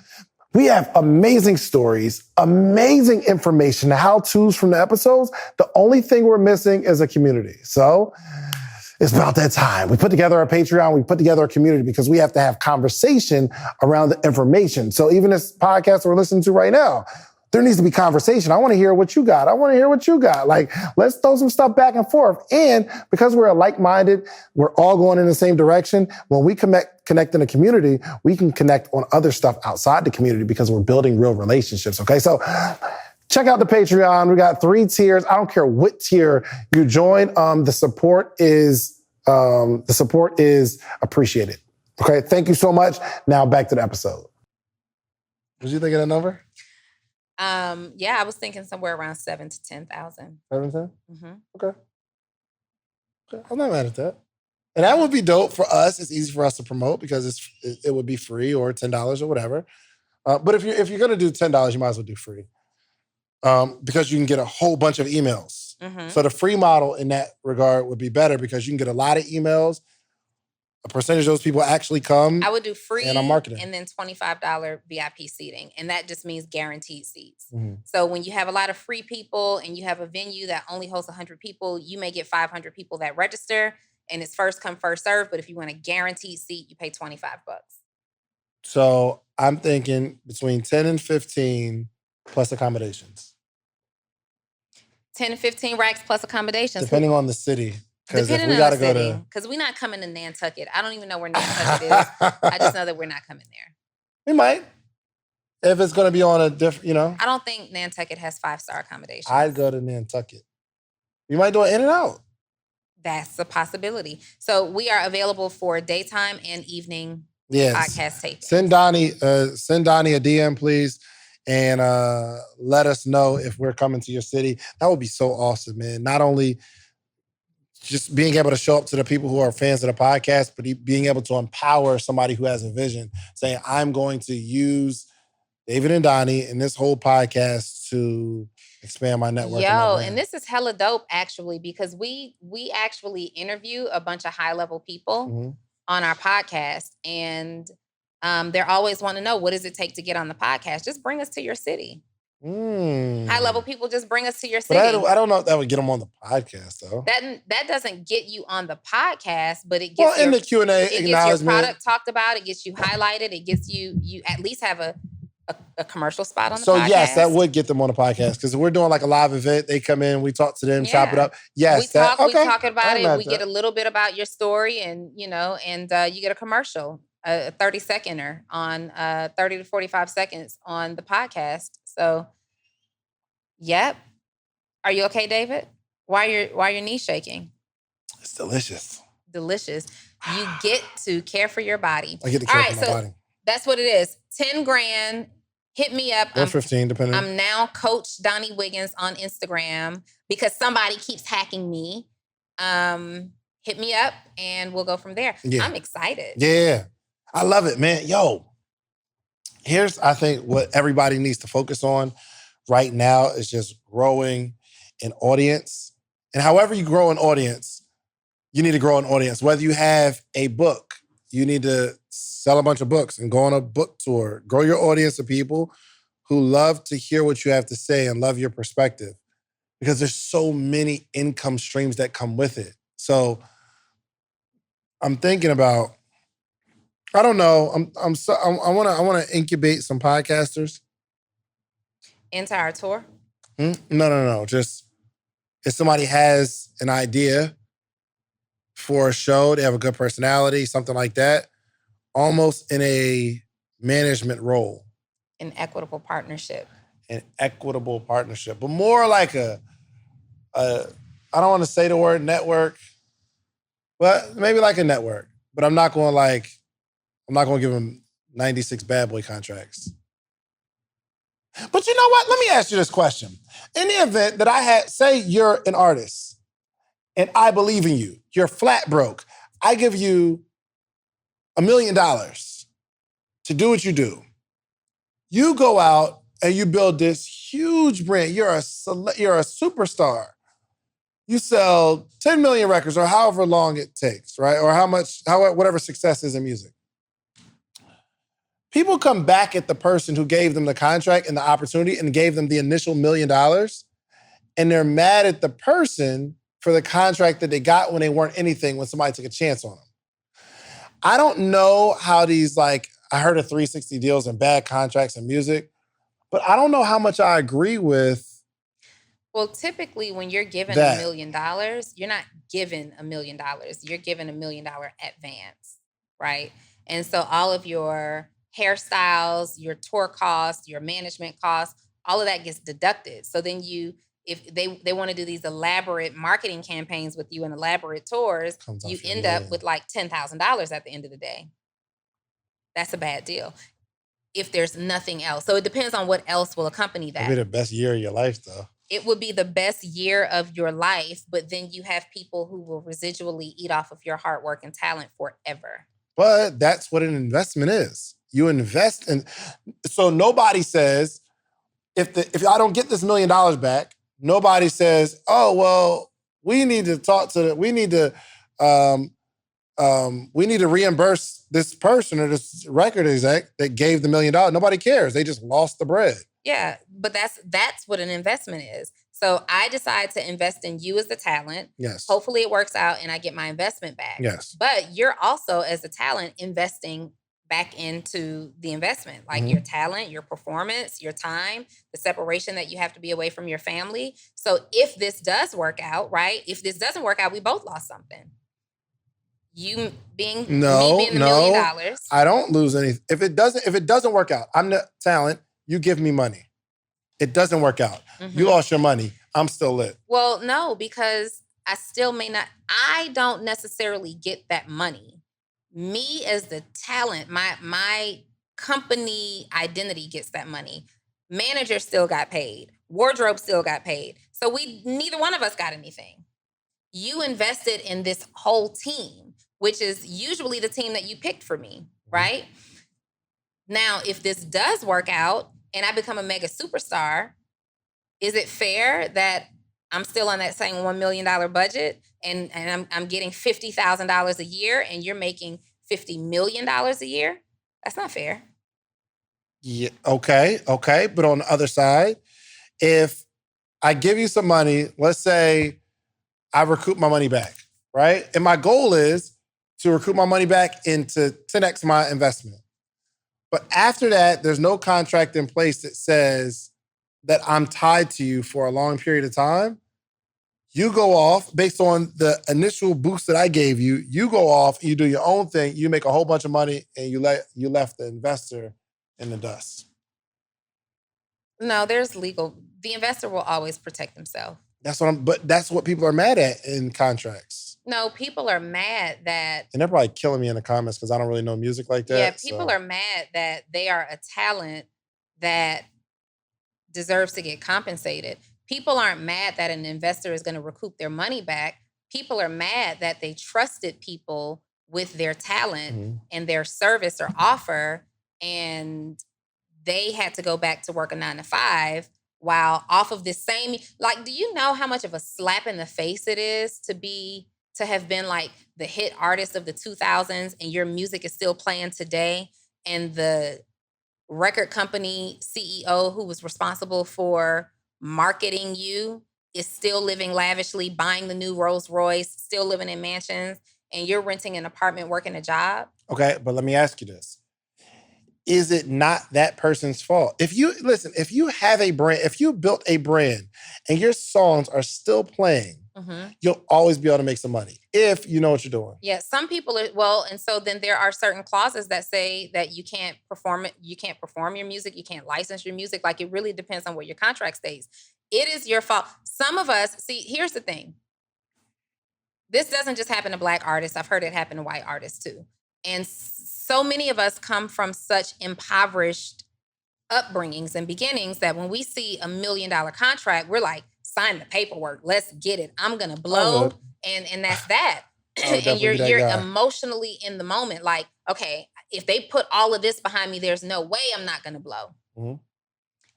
We have amazing stories, amazing information, how-tos from the episodes. The only thing we're missing is a community. So it's about that time. We put together a Patreon, we put together a community because we have to have conversation around the information. So even this podcast we're listening to right now, there needs to be conversation. I want to hear what you got. Like, let's throw some stuff back and forth. And because we're like-minded, we're all going in the same direction. When we connect in a community, we can connect on other stuff outside the community because we're building real relationships. Okay, so check out the Patreon. We got 3 tiers. I don't care what tier you join. The support is appreciated. Okay, thank you so much. Now back to the episode. Did you think of that number? Yeah, I was thinking somewhere around 7,000 to 10,000. 7,000? Okay. I'm not mad at that. And that would be dope for us. It's easy for us to promote because it would be free or $10 or whatever. But if you're gonna do $10, you might as well do free. Because you can get a whole bunch of emails. So the free model in that regard would be better because you can get a lot of emails. A percentage of those people actually come. I would do free and I'm marketing. And then $25 VIP seating. And that just means guaranteed seats. So when you have a lot of free people and you have a venue that only hosts 100 people, you may get 500 people that register and it's first come, first serve. But if you want a guaranteed seat, you pay $25. So I'm thinking between 10 and 15 plus accommodations. 10 to 15 racks plus accommodations. Depending on the city. Depending on the city, because we're not coming to Nantucket. I don't even know where Nantucket is. I just know that we're not coming there. We might. If it's going to be on a different, I don't think Nantucket has 5-star accommodations. I'd go to Nantucket. You might do an in and out. That's a possibility. So we are available for daytime and evening podcast taping. Send Donni a DM, please, and let us know if we're coming to your city. That would be so awesome, man. Not only just being able to show up to the people who are fans of the podcast, but being able to empower somebody who has a vision, saying, I'm going to use David and Donni in this whole podcast to expand my network. And this is hella dope, actually, because we actually interview a bunch of high-level people on our podcast, and they're always want to know, what does it take to get on the podcast? Just bring us to your city. High level people just bring us to your But city. I don't know if that would get them on the podcast, though. That doesn't get you on the podcast, but it gets Well, in the Q&A, it gets your acknowledgement. product talked about. It gets you highlighted. It gets you at least have a commercial spot on the podcast. So yes, that would get them on the podcast because we're doing like a live event. They come in, we talk to them, chop it up. Yes, we talk about it. We that. get a little bit about your story, and you get a commercial, a 30-seconder on 30 to 45 seconds on the podcast. So, yep. Are you okay, David? Why are your knees shaking? It's delicious. Delicious. You get to care for your body. I get to care for my body. That's what it is. $10,000. Hit me up. Or 15, depending. I'm now Coach Donni Wiggins on Instagram because somebody keeps hacking me. Hit me up and we'll go from there. Yeah. I'm excited. Yeah. I love it, man. Yo, here's, I think, what everybody needs to focus on right now is just growing an audience. And however you grow an audience, you need to grow an audience. Whether you have a book, you need to sell a bunch of books and go on a book tour. Grow your audience of people who love to hear what you have to say and love your perspective because there's so many income streams that come with it. So I'm thinking about, I don't know, I want to incubate some podcasters. Into our tour? No. Just if somebody has an idea for a show, they have a good personality, something like that, almost in a management role. An equitable partnership. An equitable partnership. But more like I don't want to say the word network, but maybe like a network. But I'm not going to give them 96 bad boy contracts. But you know what? Let me ask you this question. In the event that say you're an artist and I believe in you, you're flat broke, I give you $1 million to do what you do. You go out and you build this huge brand. You're a superstar. You sell 10 million records or however long it takes, right? Or whatever success is in music. People come back at the person who gave them the contract and the opportunity and gave them the initial $1 million, and they're mad at the person for the contract that they got when they weren't anything, when somebody took a chance on them. I don't know how these, I heard of 360 deals and bad contracts in music, but I don't know how much I agree with. Well, typically when you're given $1 million, you're not given $1 million. You're given $1 million advance, right? And so all of your hairstyles, your tour costs, your management costs, all of that gets deducted. So then if they want to do these elaborate marketing campaigns with you and elaborate tours, you end up with like $10,000 at the end of the day. That's a bad deal. If there's nothing else. So it depends on what else will accompany that. It'll be the best year of your life, though. It would be the best year of your life, but then you have people who will residually eat off of your hard work and talent forever. But that's what an investment is. You invest in. So nobody says, if I don't get this $1 million back, nobody says, oh, well, we need to reimburse this person or this record exec that gave the $1 million. Nobody cares. They just lost the bread. Yeah, but that's what an investment is. So I decide to invest in you as the talent. Yes. Hopefully it works out and I get my investment back. Yes. But you're also, as the talent, investing back into the investment, like your talent, your performance, your time, the separation that you have to be away from your family. So if this does work out, right? If this doesn't work out, we both lost something. Me being the $1 million. I don't lose anything. If it doesn't work out, I'm the talent. You give me money. It doesn't work out. You lost your money. I'm still lit. Well, no, because I still may not. I don't necessarily get that money. Me as the talent, my company identity gets that money. Manager still got paid. Wardrobe still got paid. So neither one of us got anything. You invested in this whole team, which is usually the team that you picked for me, right? Now, if this does work out and I become a mega superstar, is it fair that I'm still on that same $1 million budget and I'm getting $50,000 a year and you're making $50 million a year? That's not fair. Yeah, okay. But on the other side, if I give you some money, let's say I recoup my money back, right? And my goal is to recoup my money back into 10x my investment. But after that, there's no contract in place that says that I'm tied to you for a long period of time. You go off based on the initial boost that I gave you. You go off, you do your own thing, you make a whole bunch of money, and you left the investor in the dust. No, there's legal. The investor will always protect himself. But that's what people are mad at in contracts. No, people are mad that... And they're probably killing me in the comments because I don't really know music like that. Yeah, people are mad that they are a talent that deserves to get compensated. People aren't mad that an investor is going to recoup their money back. People are mad that they trusted people with their talent and their service or offer, and they had to go back to work a 9-to-5 while off of this same... Like, do you know how much of a slap in the face it is to have been like the hit artist of the 2000s and your music is still playing today, and the record company CEO who was responsible for marketing you is still living lavishly, buying the new Rolls Royce, still living in mansions, and you're renting an apartment, working a job? Okay, but let me ask you this. Is it not that person's fault? If you have a brand, if you built a brand and your songs are still playing, you'll always be able to make some money if you know what you're doing. Yeah, some people are, well, and so then there are certain clauses that say that you can't perform it, you can't perform your music, you can't license your music. Like, it really depends on what your contract states. It is your fault. Some of us, see, here's the thing. This doesn't just happen to Black artists. I've heard it happen to white artists too. And so many of us come from such impoverished upbringings and beginnings that when we see $1 million contract, we're like, sign the paperwork. Let's get it. I'm going to blow. And that's that. And you're emotionally in the moment. Like, okay, if they put all of this behind me, there's no way I'm not going to blow.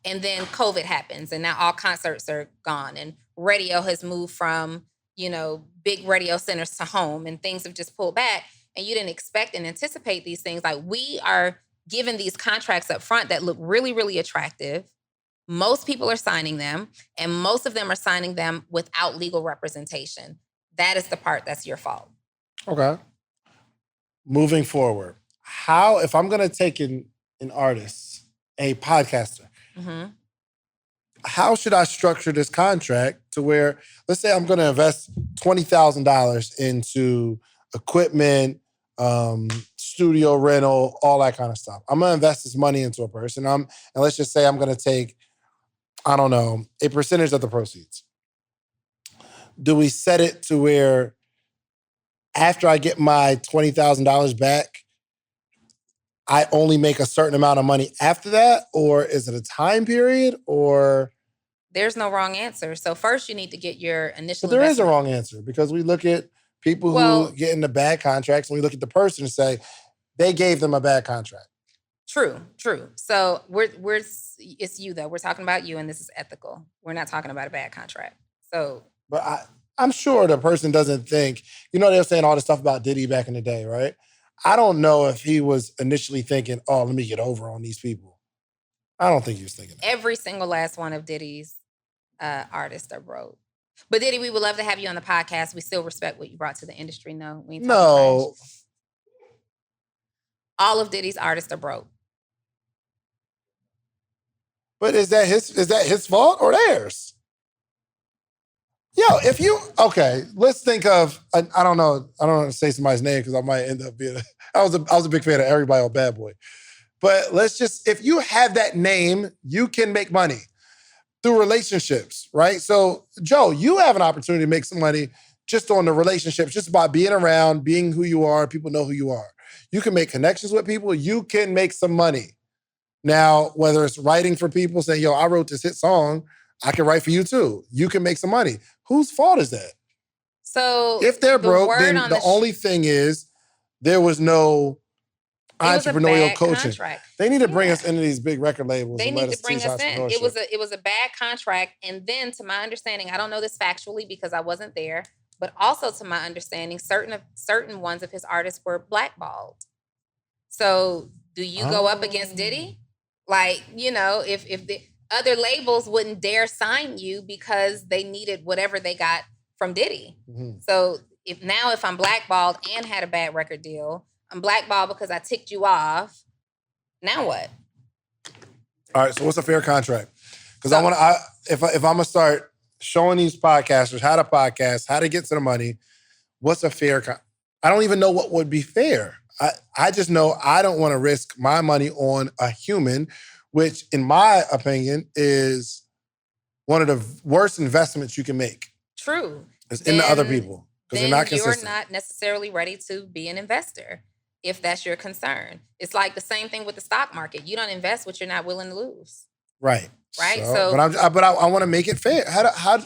And then COVID happens, and now all concerts are gone, and radio has moved from, big radio centers to home, and things have just pulled back, and you didn't expect and anticipate these things. Like, we are given these contracts up front that look really, really attractive. Most people are signing them, and most of them are signing them without legal representation. That is the part that's your fault. Okay. Moving forward, if I'm going to take an artist, a podcaster, how should I structure this contract to where, let's say I'm going to invest $20,000 into equipment, studio rental, all that kind of stuff. I'm going to invest this money into a person. And let's just say I'm going to take, I don't know, a percentage of the proceeds. Do we set it to where after I get my $20,000 back, I only make a certain amount of money after that? Or is it a time period? Or... There's no wrong answer. So first you need to get your initial... But there is a wrong answer, because we look at people who get into bad contracts, and we look at the person and say, they gave them a bad contract. True. So it's you though. We're talking about you, and this is ethical. We're not talking about a bad contract. So... But I'm sure the person doesn't think, they were saying all this stuff about Diddy back in the day, right? I don't know if he was initially thinking, oh, let me get over on these people. I don't think he was thinking that. Every single last one of Diddy's artists are broke. But Diddy, we would love to have you on the podcast. We still respect what you brought to the industry. No, we ain't talking trash. All of Diddy's artists are broke. But is that his fault or theirs? Let's think of, I don't know, I don't want to say somebody's name because I might end up being, I was a big fan of Everybody on Bad Boy. But if you have that name, you can make money through relationships, right? So, Joe, you have an opportunity to make some money just on the relationships, just by being around, being who you are, people know who you are. You can make connections with people, you can make some money. Now, whether it's writing for people, saying, yo, I wrote this hit song, I can write for you too. You can make some money. Whose fault is that? So if they're broke, then the only thing is there was no entrepreneurial coaching. Contract. They need to bring us into these big record labels. They need to bring us in. It was a bad contract. And then, to my understanding, I don't know this factually because I wasn't there, but also to my understanding, certain ones of his artists were blackballed. So do you go up against Diddy? Like, if other labels wouldn't dare sign you because they needed whatever they got from Diddy. Mm-hmm. So if I'm blackballed and had a bad record deal, I'm blackballed because I ticked you off. Now what? All right. So what's a fair contract? Because if I'm gonna start showing these podcasters how to podcast, how to get to the money, what's a fair contract? I don't even know what would be fair. I just know I don't want to risk my money on a human, which in my opinion is one of the worst investments you can make. True. It's into other people because they're not consistent. You're not necessarily ready to be an investor if that's your concern. It's like the same thing with the stock market. You don't invest what you're not willing to lose. Right. Right. So but I want to make it fair. How do I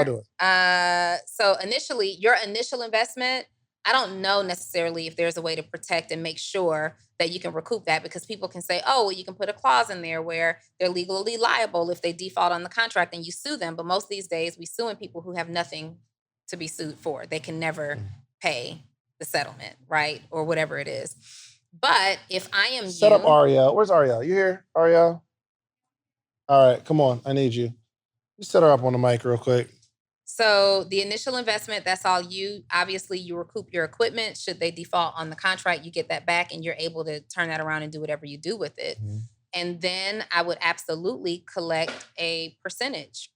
do it? So initially, your initial investment, I don't know necessarily if there's a way to protect and make sure that you can recoup that, because people can say, oh, well, you can put a clause in there where they're legally liable if they default on the contract and you sue them. But most of these days, we suing people who have nothing to be sued for. They can never pay the settlement, right? Or whatever it is. But if I am Set up Ariel. Where's Ariel? You here, Ariel? All right, come on. I need you. You set her up on the mic real quick. So the initial investment, that's all you. Obviously, you recoup your equipment. Should they default on the contract, you get that back and you're able to turn that around and do whatever you do with it. Mm-hmm. And then I would absolutely collect a percentage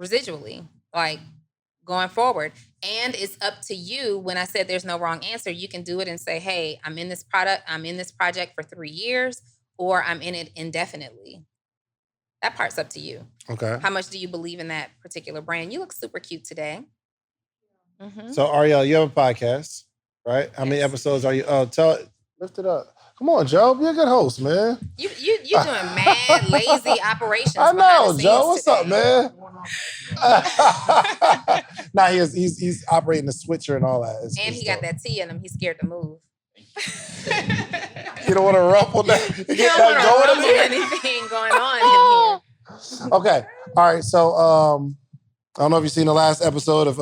residually, like going forward. And it's up to you. When I said there's no wrong answer, you can do it and say, hey, I'm in this project for 3 years, or I'm in it indefinitely. That part's up to you. Okay. How much do you believe in that particular brand? You look super cute today. Mm-hmm. So Ariel, you have a podcast, right? How many episodes are you? Lift it up. Come on, Joe. Be a good host, man. You doing mad lazy operations. I know, Joe. What's up, man? Nah, he's operating the switcher and all that. And he got that tea in him. He's scared to move. You don't want to ruffle that. You don't want to ruffle anything going on in here. Okay. All right. So I don't know if you've seen the last episode of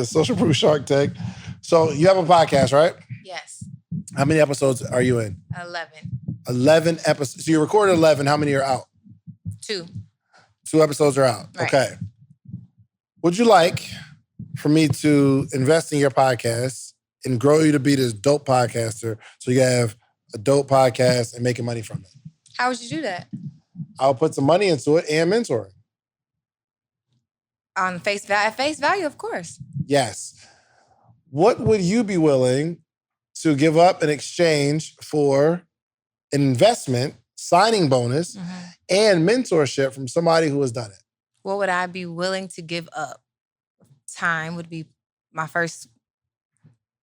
Social Proof Shark Tank. So you have a podcast, right? Yes. How many episodes are you in? 11. 11 episodes. So you recorded 11. How many are out? 2. 2 episodes are out. Right. Okay. Would you like for me to invest in your podcast and grow you to be this dope podcaster so you have a dope podcast and making money from it? How would you do that? I'll put some money into it and mentoring. On face value, of course. Yes. What would you be willing to give up in exchange for an investment, signing bonus, and mentorship from somebody who has done it? What would I be willing to give up? Time would be my first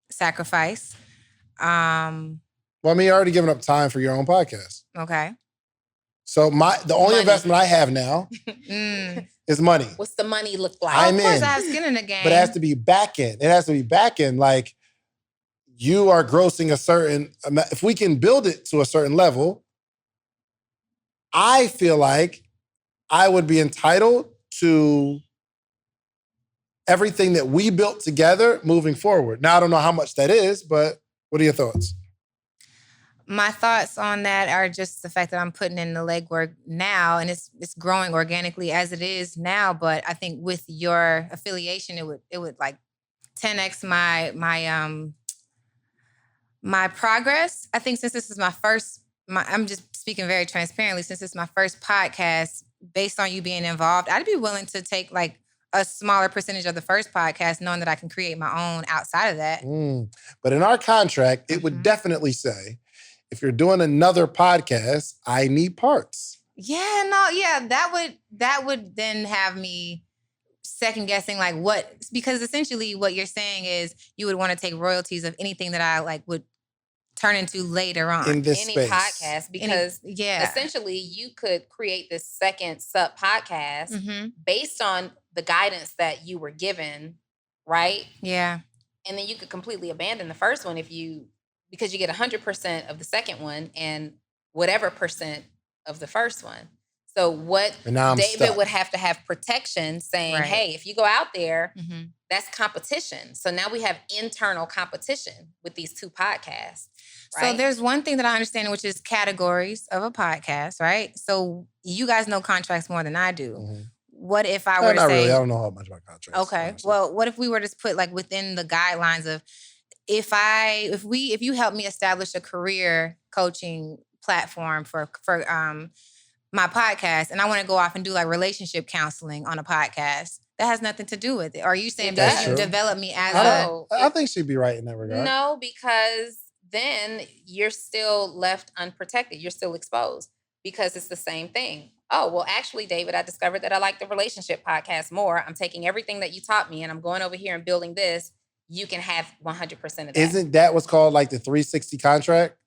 sacrifice. Well, I mean, you're already giving up time for your own podcast. Okay. So the only investment I have now is money. What's the money look like? Of course, I have skin in the game. But it has to be back end. It has to be back end. Like, you are grossing a certain amount. If we can build it to a certain level, I feel like I would be entitled to everything that we built together moving forward. Now, I don't know how much that is, but what are your thoughts? My thoughts on that are just the fact that I'm putting in the legwork now, and it's growing organically as it is now. But I think with your affiliation, it would like 10x my progress. I think since this is I'm just speaking very transparently, since it's my first podcast, based on you being involved, I'd be willing to take like a smaller percentage of the first podcast, knowing that I can create my own outside of that. But in our contract, it would definitely say, if you're doing another podcast, I need parts. That would then have me second guessing like because essentially what you're saying is you would want to take royalties of anything that I like would turn into later on. In this any space. podcast, because essentially you could create this second sub podcast based on the guidance that you were given, right? Yeah. And then you could completely abandon the first one because you get 100% of the second one and whatever percent of the first one. So what And now I'm David stuck. would have to have protection saying, Right. hey, if you go out there, Mhm. that's competition. So now we have internal competition with these two podcasts. So Right? there's one thing that I understand, which is categories of a podcast, right? So you guys know contracts more than I do. Mhm. What if I were to Not say, really. I don't know how much about contracts. okay, honestly. well, what if we were to put like within the guidelines of if you help me establish a career coaching platform for my podcast, and I want to go off and do like relationship counseling on a podcast, that has nothing to do with it. Are you saying It because That's you true. develop me as No. I think she'd be right in that regard. No, because then you're still left unprotected. You're still exposed because it's the same thing. Oh, well, actually, David, I discovered that I like the relationship podcast more. I'm taking everything that you taught me and I'm going over here and building this. You can have 100% of that. Isn't that what's called like the 360 contract?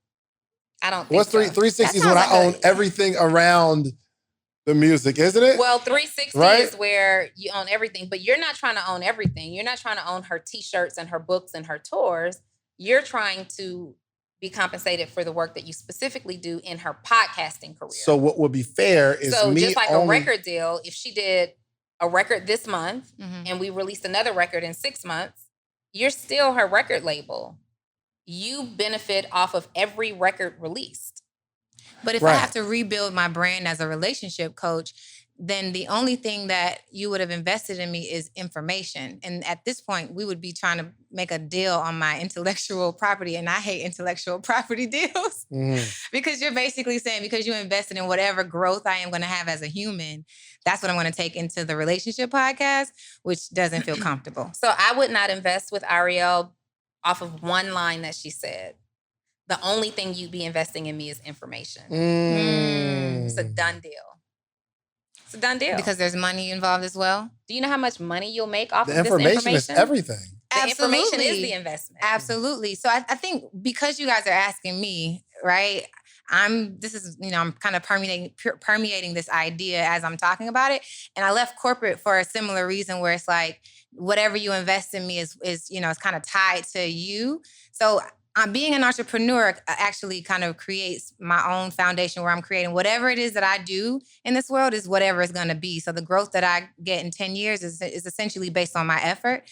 I don't think What's so. 360 is That when I sounds like own everything around the music, isn't it? Well, 360 Right? is where you own everything, but you're not trying to own everything. You're not trying to own her t-shirts and her books and her tours. You're trying to be compensated for the work that you specifically do in her podcasting career. So what would be fair is So me just like only, a record deal, if she did a record this month Mhm. and we released another record in 6 months, you're still her record label. You benefit off of every record released. But if I have to rebuild my brand as a relationship coach, then the only thing that you would have invested in me is information. And at this point, we would be trying to make a deal on my intellectual property. And I hate intellectual property deals because you're basically saying because you invested in whatever growth I am going to have as a human, that's what I'm going to take into the relationship podcast, which doesn't feel comfortable. So I would not invest with Ariel off of one line that she said. The only thing you'd be investing in me is information. It's a done deal. It's a done deal. Because there's money involved as well. Do you know how much money you'll make off the of this information information? is everything. The information is the investment. Absolutely. So I think because you guys are asking me, right? I'm kind of permeating this idea as I'm talking about it. And I left corporate for a similar reason where it's like, whatever you invest in me is it's kind of tied to you. So being an entrepreneur actually kind of creates my own foundation where I'm creating whatever it is that I do in this world is whatever it's going to be. So the growth that I get in 10 years is essentially based on my effort.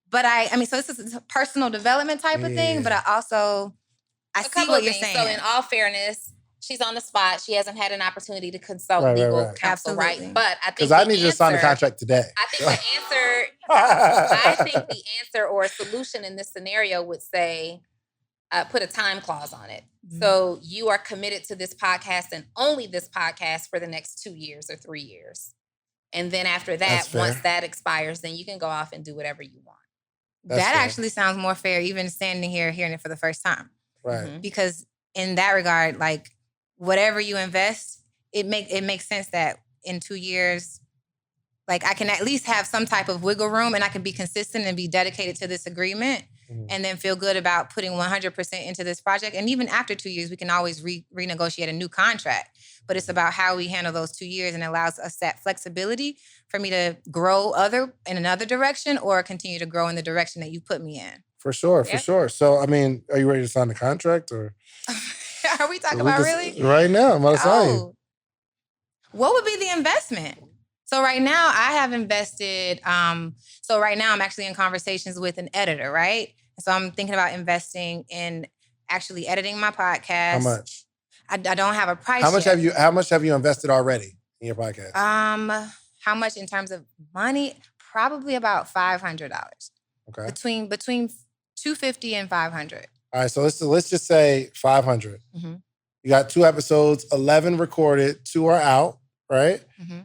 But so this is a personal development type of thing, but I see what you're saying. So in all fairness, she's on the spot. She hasn't had an opportunity to consult legal counsel, Absolutely. right? But I think Because I need you to sign the contract today. I think the answer or a solution in this scenario would say, put a time clause on it. Mm-hmm. So you are committed to this podcast and only this podcast for the next 2 years or 3 years. And then after that, once that expires, then you can go off and do whatever you want. That actually sounds more fair, even standing here hearing it for the first time. Right. Mm-hmm. Because in that regard, like whatever you invest, it makes sense that in 2 years, like I can at least have some type of wiggle room and I can be consistent and be dedicated to this agreement and then feel good about putting 100% into this project. And even after 2 years, we can always renegotiate a new contract. But it's about how we handle those 2 years and allows us that flexibility for me to grow in another direction or continue to grow in the direction that you put me in. For sure. So, are you ready to sign the contract or? Are we talking about really? Right now, I'm about to sign you. What would be the investment? So right now I have invested, so right now I'm actually in conversations with an editor, right? So I'm thinking about investing in actually editing my podcast. How much? I don't have a price How much yet. How much have you invested already in your podcast? How much in terms of money? Probably about $500. Okay. Between $250 and $500. All right, so let's just say 500. Mm-hmm. You got 2 episodes, 11 recorded, 2 are out, right? Mm-hmm.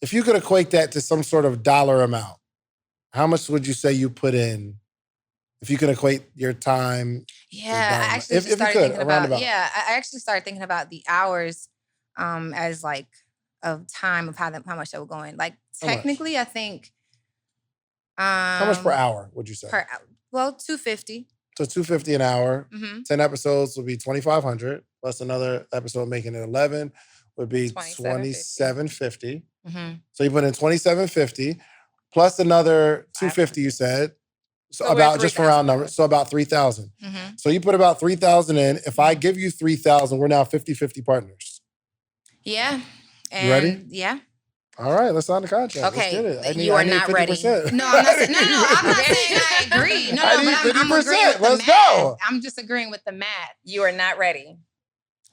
If you could equate that to some sort of dollar amount, how much would you say you put in? If you could equate your time. Yeah, I actually started thinking about the hours as like of time of how much they were going. Like technically, I think. How much per hour would you say? Well, $250. So $250 an hour. Mm-hmm. 10 episodes would be $2,500 plus another episode making it 11 would be $2,750. Mm-hmm. So you put in $2,750 plus another $250 you said. So about just for round numbers. So about $3,000. Mm-hmm. So you put about $3,000 in. If I give you $3,000, we're now 50-50 partners. Yeah. And You ready? Yeah. All right, let's sign the contract. Okay, Let's get it. you are not ready. 50%. No, I'm not saying, I'm not saying I agree. No, I but need I'm 50%. agreeing with the Let's math. go. I'm just agreeing with the math. You are not ready.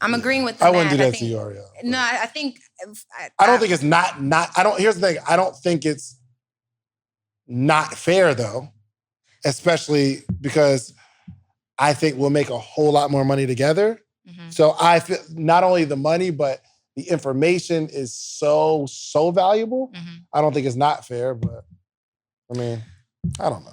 I'm agreeing with the I math. wouldn't do that think, to you, Ariel. No, I think... I don't think it's not, here's the thing. I don't think it's not fair, though, especially because I think we'll make a whole lot more money together. Mm-hmm. So I feel not only the money, but the information is so valuable. Mm-hmm. I don't think it's not fair, but I mean, I don't know.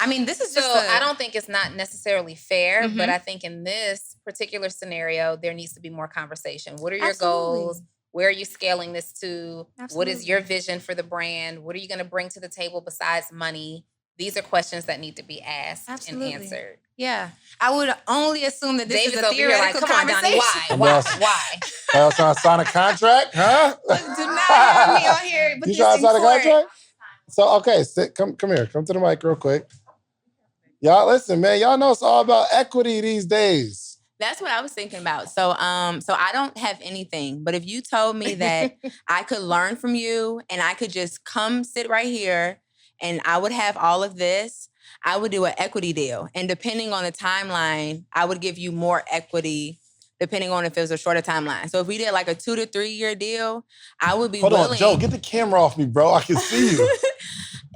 I mean, this is So just I don't think it's not necessarily fair, Mhm. but I think in this particular scenario, there needs to be more conversation. What are your Absolutely. goals? Where are you scaling this to? What is your Absolutely. vision for the brand? What are you going to bring to the table besides money? These are questions that need to be asked Absolutely. and answered. Yeah. I would only assume that this David's is a over here like, theoretical come on, Donni, conversation. why? Else? Why? Else trying to sign a contract, huh? Look, do not have me on here with You this trying to in sign a court. contract? So, okay, come here. Come to the mic real quick. Y'all, listen, man. Y'all know it's all about equity these days. That's what I was thinking about. So I don't have anything, but if you told me that I could learn from you and I could just come sit right here and I would have all of this, I would do an equity deal. And depending on the timeline, I would give you more equity depending on if it was a shorter timeline. So if we did like a 2 to 3 year deal, I would be Hold willing. on, Joe, get the camera off me, bro. I can see you.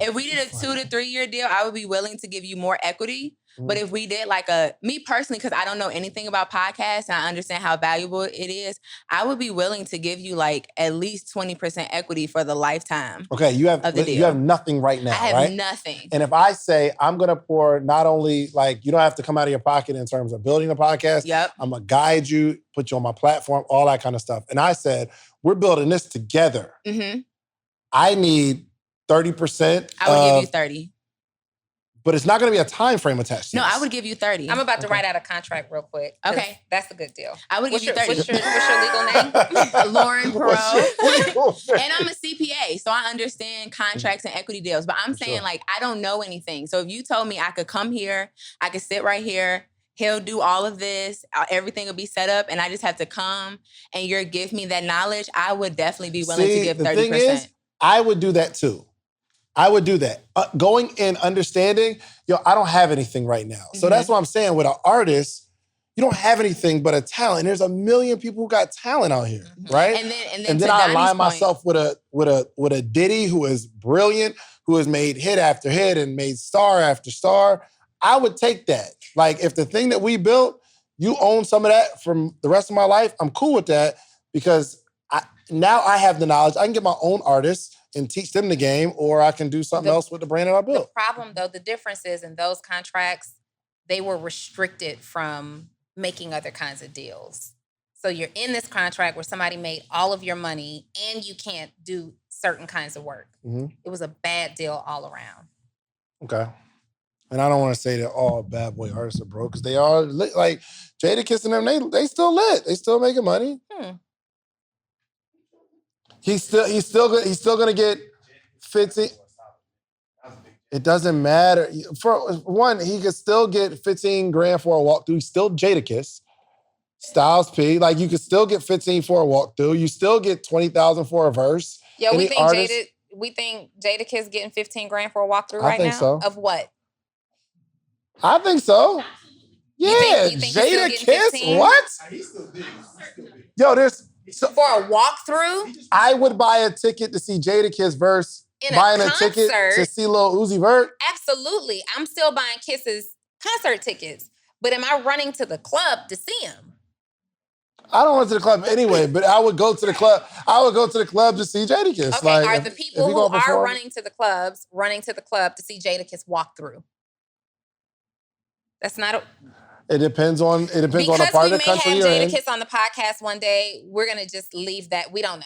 If we did a 2 to 3 year deal, I would be willing to give you more equity. But if we did like me personally, because I don't know anything about podcasts and I understand how valuable it is, I would be willing to give you like at least 20% equity for the lifetime. Okay, you have Of the deal. you have nothing right now, I have right? nothing. And if I say I'm gonna pour not only like you don't have to come out of your pocket in terms of building a podcast. Yep. I'm gonna guide you, put you on my platform, all that kind of stuff. And I said we're building this together. Mm-hmm. I need 30%. I would give you 30. But it's not going to be a time frame attached to No, this. I would give you 30. I'm about to write out a contract real quick. 'cause Okay. That's a good deal. I would give you 30. What's your legal name? Lauren What's your- And I'm a CPA, so I understand contracts and equity deals. But I'm saying, Sure. like, I don't know anything. So if you told me I could come here, I could sit right here, he'll do all of this, everything will be set up, and I just have to come and you'll give me that knowledge, I would definitely be willing to give 30%. The thing is, I would do that too. I would do that. Going in, understanding, I don't have anything right now. So that's what I'm saying. With an artist, you don't have anything but a talent. There's a million people who got talent out here, right? And then And to then I Donnie's align point, myself with a Diddy who is brilliant, who has made hit after hit and made star after star. I would take that. Like if the thing that we built, you own some of that from the rest of my life, I'm cool with that because now I have the knowledge. I can get my own artists and teach them the game, or I can do something else with the brand that I The built. problem, though, the difference is in those contracts, they were restricted from making other kinds of deals. So you're in this contract where somebody made all of your money and you can't do certain kinds of work. Mhm. It was a bad deal all around. Okay. And I don't want to say that all bad boy artists are broke because they are lit. Like Jadakiss and them, they still lit. They still making money. He's still gonna get 15. It doesn't matter. For one, he could still get 15 grand for a walkthrough. He's still Jadakiss. Styles P. Like you could still get 15 for a walkthrough. You still get 20,000 for a verse. Yo, Any artist- we think Jadakiss getting 15 grand for a walkthrough I right think now? so. Of what? I think so. Yeah, You think he's still getting Jadakiss. 15? What? Yo, For a walkthrough? I would buy a ticket to see Jadakiss verse. In Buying a a ticket concert? to see Lil Uzi Vert. Absolutely. I'm still buying Kiss's concert tickets. But am I running to the club to see him? I don't go to the club anyway, but I would go to the club. I would go to the club to see Jadakiss. Okay, Like, are if- the if people he who gonna are perform- running to the club to see Jadakiss walk through? That's not a... It depends on the part of the country we you're may in. have Jadakiss on the podcast one day, we're going to just leave that. We don't know.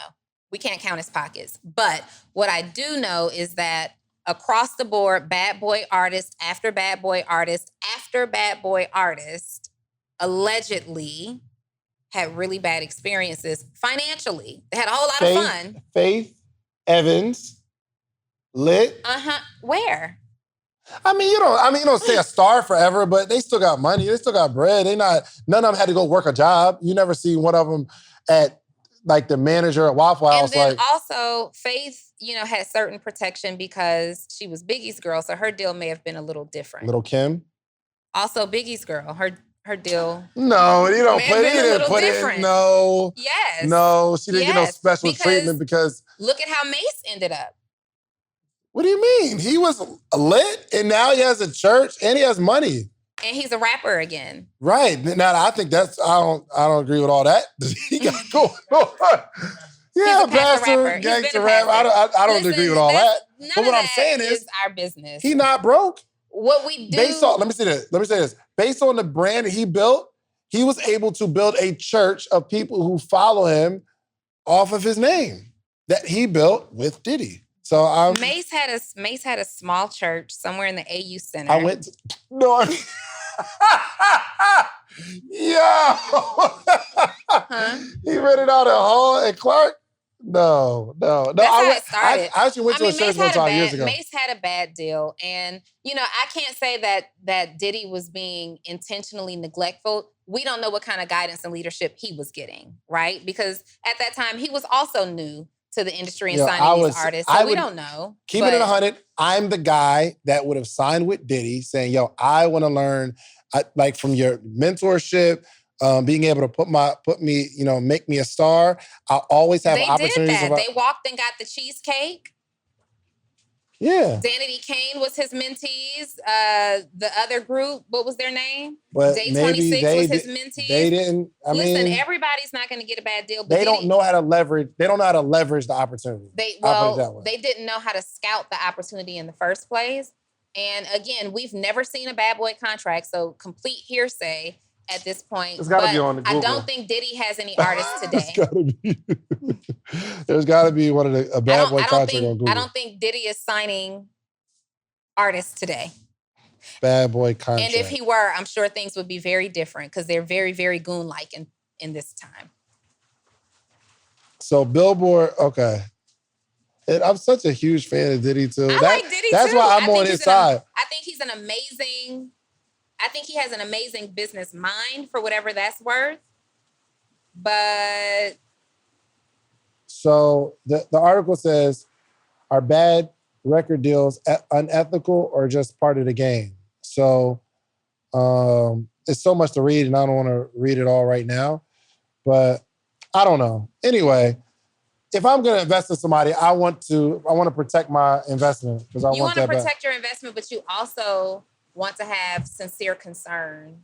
We can't count his pockets. But what I do know is that across the board, bad boy artist after bad boy artist after bad boy artist allegedly had really bad experiences financially. They had a whole lot of fun. Faith Evans, lit. Where? You don't stay a star forever, but they still got money. They still got bread. None of them had to go work a job. You never see one of them at like the manager at Waffle House. And then Like, also, Faith, had certain protection because she was Biggie's girl, so her deal may have been a little different. Little Kim. Also, Biggie's girl, her deal. No, you don't may put have it. been a He didn't little put different. it. No. Yes. No, she didn't get no Yes, special because treatment because. Look at how Mace ended up. What do you mean? He was lit, and now he has a church, and he has money. And he's a rapper again. Right. Now, I think I don't agree with all that. He got going on. Yeah, He's a pastor rapper. gangster rap. I don't agree with all that. None But of what I'm that saying is our business. he not broke. What we do. Let me say this. Based on the brand that he built, he was able to build a church of people who follow him off of his name that he built with Diddy. So Mace had a small church somewhere in the AU Center. I went to, no. Yo. He rented out a hall at Clark? No. That's how it started. I actually went to a church one time years ago. Mace had a bad deal. And, I can't say that Diddy was being intentionally neglectful. We don't know what kind of guidance and leadership he was getting, right? Because at that time, he was also new to the industry and signing these artists. So we don't know. Keep it at 100. I'm the guy that would have signed with Diddy saying, yo, I want to learn like from your mentorship, being able to make me a star. I always have opportunities. They did that. They walked and got the cheesecake. Yeah. Danity Kane was his mentees. The other group, what was their name? But Day maybe 26 was his mentees. They didn't. Listen, everybody's not going to get a bad deal. But they don't know how to leverage. They don't know how to leverage the opportunity. They didn't know how to scout the opportunity in the first place. And again, we've never seen a bad boy contract, so complete hearsay at this point. It's got to be on the Google. I don't think Diddy has any artists today. There's got to be one of a bad boy contract on Google. I don't think Diddy is signing artists today. Bad boy contract. And if he were, I'm sure things would be very different because they're very, very goon-like in this time. So Billboard, okay. I'm such a huge fan of Diddy too. I like Diddy that's too. why I'm on his side. I think he has an amazing business mind for whatever that's worth. But so the article says, are bad record deals unethical or just part of the game? So it's so much to read and I don't want to read it all right now, but I don't know. Anyway, if I'm going to invest in somebody, I want to protect my investment because I want to protect your investment, but you also want to have sincere concern,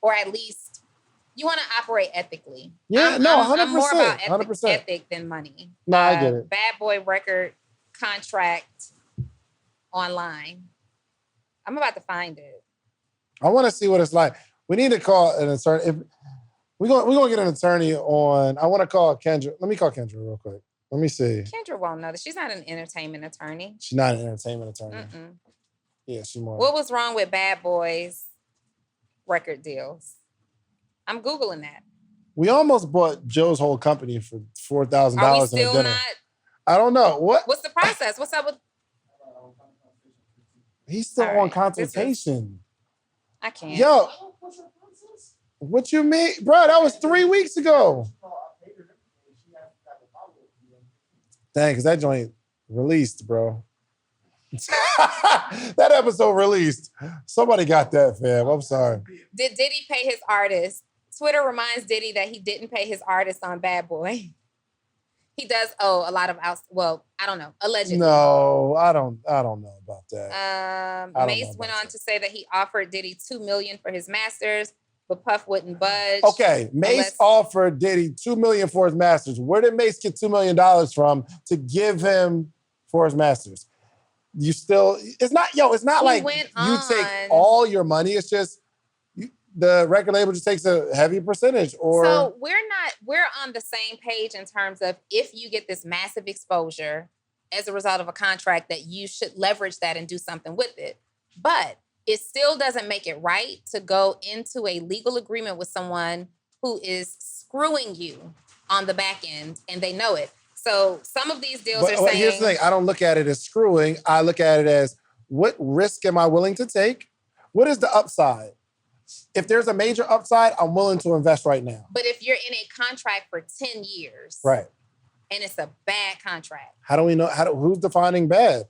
or at least you want to operate ethically. Yeah, 100%. I'm more about 100%. ethic than money. No, I get it. Bad boy record contract online. I'm about to find it. I want to see what it's like. We need to call an attorney. If we're gonna get an attorney on. I want to call Kendra. Let me call Kendra real quick. Let me see. Kendra won't know that. She's not an entertainment attorney. She's not an entertainment attorney. Mm-mm. Yeah, she's more. What was wrong with Bad Boys record deals? I'm Googling that. We almost bought Joe's whole company for $4,000 in a dinner. Are we still not? I don't know. What's the process? What's up with? He's still on consultation. I can't. Yo, what you mean? Bro, that was 3 weeks ago. Dang, because that joint released, bro. That episode released. Somebody got that, fam. I'm sorry. Did Diddy pay his artist? Twitter reminds Diddy that he didn't pay his artist on Bad Boy. He does owe a lot of I don't know, allegedly. No, I don't know about that. Mace went on to say that he offered Diddy $2 million for his masters, but Puff wouldn't budge. Okay, Mace offered Diddy $2 million for his masters. Where did Mace get $2 million from to give him for his masters? It's not like you take all your money. It's just the record label just takes a heavy percentage. So we're on the same page in terms of if you get this massive exposure as a result of a contract that you should leverage that and do something with it. But it still doesn't make it right to go into a legal agreement with someone who is screwing you on the back end and they know it. So some of these deals are saying... Here's the thing. I don't look at it as screwing. I look at it as what risk am I willing to take? What is the upside? if there's a major upside, I'm willing to invest right now. But if you're in a contract for 10 years, Right. and it's a bad contract, How do we know? Who's defining bad?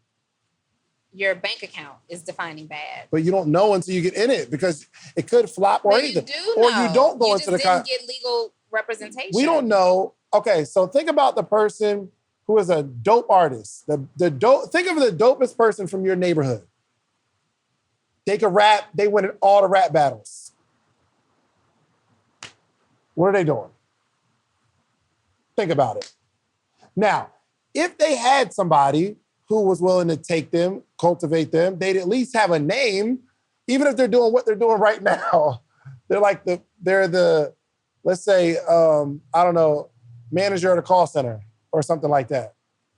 your bank account is defining bad. But you don't know until you get in it because it could flop or But anything. you do Or know. you don't go you into just the didn't get legal representation. We don't know. Okay, so think about the person who is a dope artist. Think of the dopest person from your neighborhood. They can rap. They win all the rap battles. What are they doing? Think about it. Now, if they had somebody who was willing to take them, cultivate them, they'd at least have a name, even if they're doing what they're doing right now. They're the, let's say, I don't know, manager at a call center or something like that.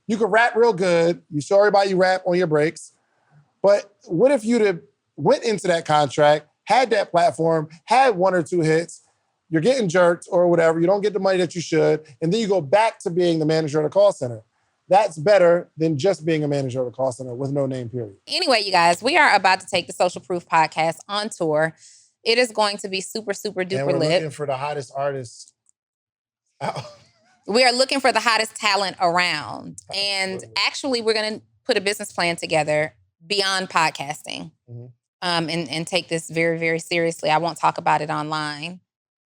You could rap real good. You show everybody you rap on your breaks. But what if you'd went into that contract, had that platform, had 1 or 2 hits, you're getting jerked or whatever, you don't get the money that you should, and then you go back to being the manager at a call center. That's better than just being a manager at a call center with no name, period. Anyway, you guys, we are about to take the Social Proof podcast on tour. It is going to be super, super duper And we're lit. looking for the hottest artists. We are looking for the hottest talent around. And actually, we're going to put a business plan together beyond podcasting, and take this very, very seriously. I won't talk about it online,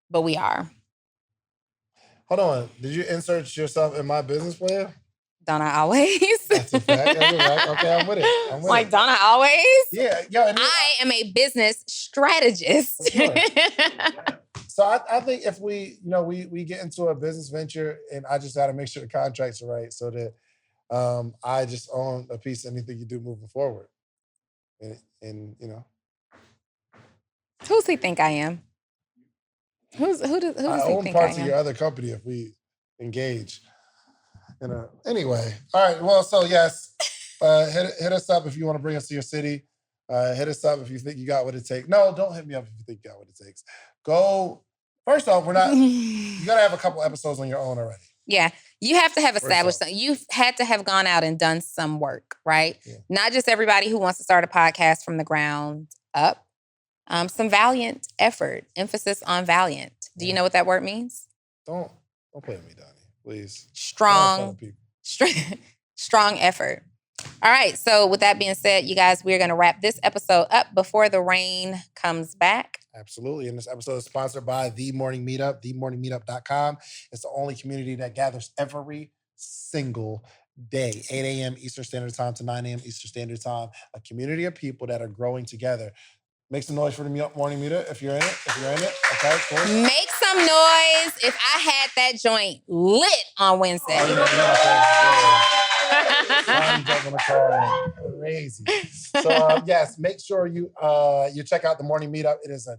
but we are. Hold on. Did you insert yourself in my business plan? Don't I always? That's a fact. That's a fact. Okay, I'm with it. Like, don't I always? Yeah. I am a business strategist. So I think if we get into a business venture, and I just got to make sure the contracts are right so that I just own a piece of anything you do moving forward. And Who's he think I am? Who does he think I am? I own parts of your other company if we engage. Anyway, all right. Well, so yes, hit us up if you want to bring us to your city. Hit us up if you think you got what it takes. No, don't hit me up if you think you got what it takes. Go. First off, you got to have a couple episodes on your own already. Yeah, you have to have established something. You've had to have gone out and done some work, right? Yeah. Not just everybody who wants to start a podcast from the ground up. Some valiant effort, emphasis on valiant. Do you know what that word means? Don't play with me, Donni, please. Strong effort. All right, so with that being said, you guys, we're going to wrap this episode up before the rain comes back. Absolutely. And this episode is sponsored by The Morning Meetup, themorningmeetup.com. It's the only community that gathers every single day, 8 a.m. Eastern Standard Time to 9 a.m. Eastern Standard Time, a community of people that are growing together. Make some noise for the morning meetup if you're in it. Okay, cool. Make some noise if I had that joint lit on Wednesday. Crazy. So yes, make sure you check out the morning meetup. It is a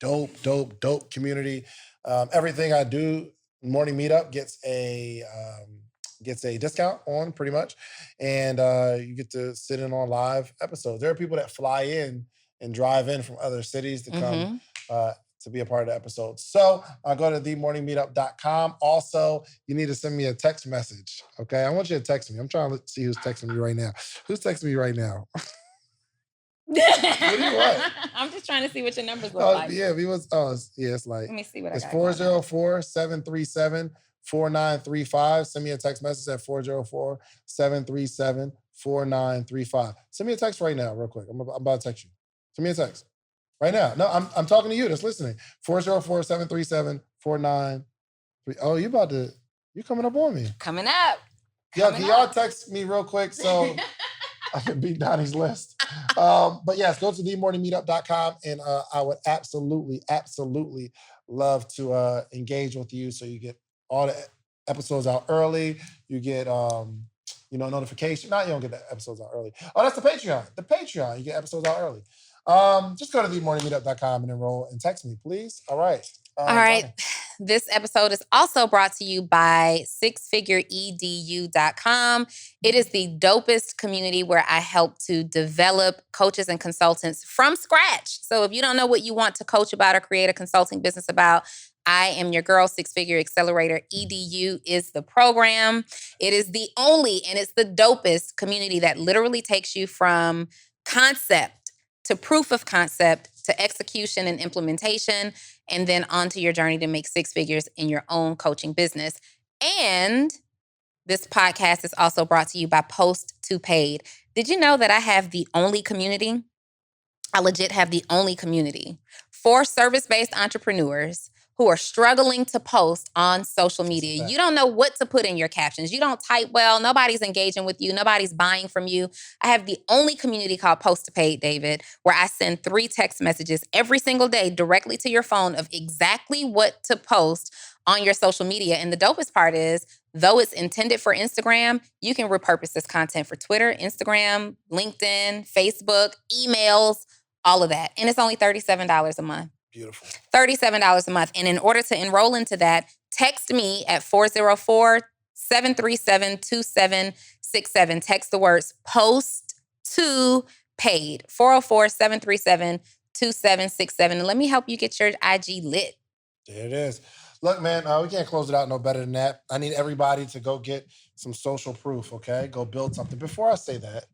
dope community. Everything I do, morning meetup gets a discount on pretty much, and you get to sit in on live episodes. There are people that fly in and drive in from other cities to come to be a part of the episode. So go to themorningmeetup.com. Also, you need to send me a text message, okay? I want you to text me. I'm trying to see who's texting me right now. Who's texting me right now? What do you want? I'm just trying to see what your numbers look like. Yeah, it's like... Let me see what it's I got. It's 404-737-4935. Send me a text message at 404-737-4935. Send me a text right now, real quick. I'm about to text you. Send me a text. Right now. No, I'm talking to you that's listening. 404-737-4935. Oh, you coming up on me. Coming up. Yeah, can y'all text me real quick so I can beat Donnie's list. But yes, go to themorningmeetup.com and I would absolutely love to engage with you so you get all the episodes out early. You get notification. No, you don't get the episodes out early. Oh, that's the Patreon. The Patreon, you get episodes out early. Just go to themorningmeetup.com and enroll and text me, please. All right. All right. Donnie. This episode is also brought to you by sixfigureedu.com. It is the dopest community where I help to develop coaches and consultants from scratch. So if you don't know what you want to coach about or create a consulting business about, I am your girl, Six Figure Accelerator. EDU is the program. It is the only and it's the dopest community that literally takes you from concept to proof of concept to execution and implementation, and then onto your journey to make six figures in your own coaching business. And this podcast is also brought to you by Post to Paid. Did you know that I have the only community? I legit have the only community for service-based entrepreneurs who are struggling to post on social media. You don't know what to put in your captions. You don't type well. Nobody's engaging with you. Nobody's buying from you. I have the only community called Post to Paid, David, where I send 3 text messages every single day directly to your phone of exactly what to post on your social media. And the dopest part is, though it's intended for Instagram, you can repurpose this content for Twitter, Instagram, LinkedIn, Facebook, emails, all of that. And it's only $37 a month. Beautiful. $37 a month. And in order to enroll into that, text me at 404-737-2767. Text the words Post to Paid, 404-737-2767. And let me help you get your IG lit. There it is. Look, man, we can't close it out no better than that. I need everybody to go get some social proof, okay? Go build something. Before I say that,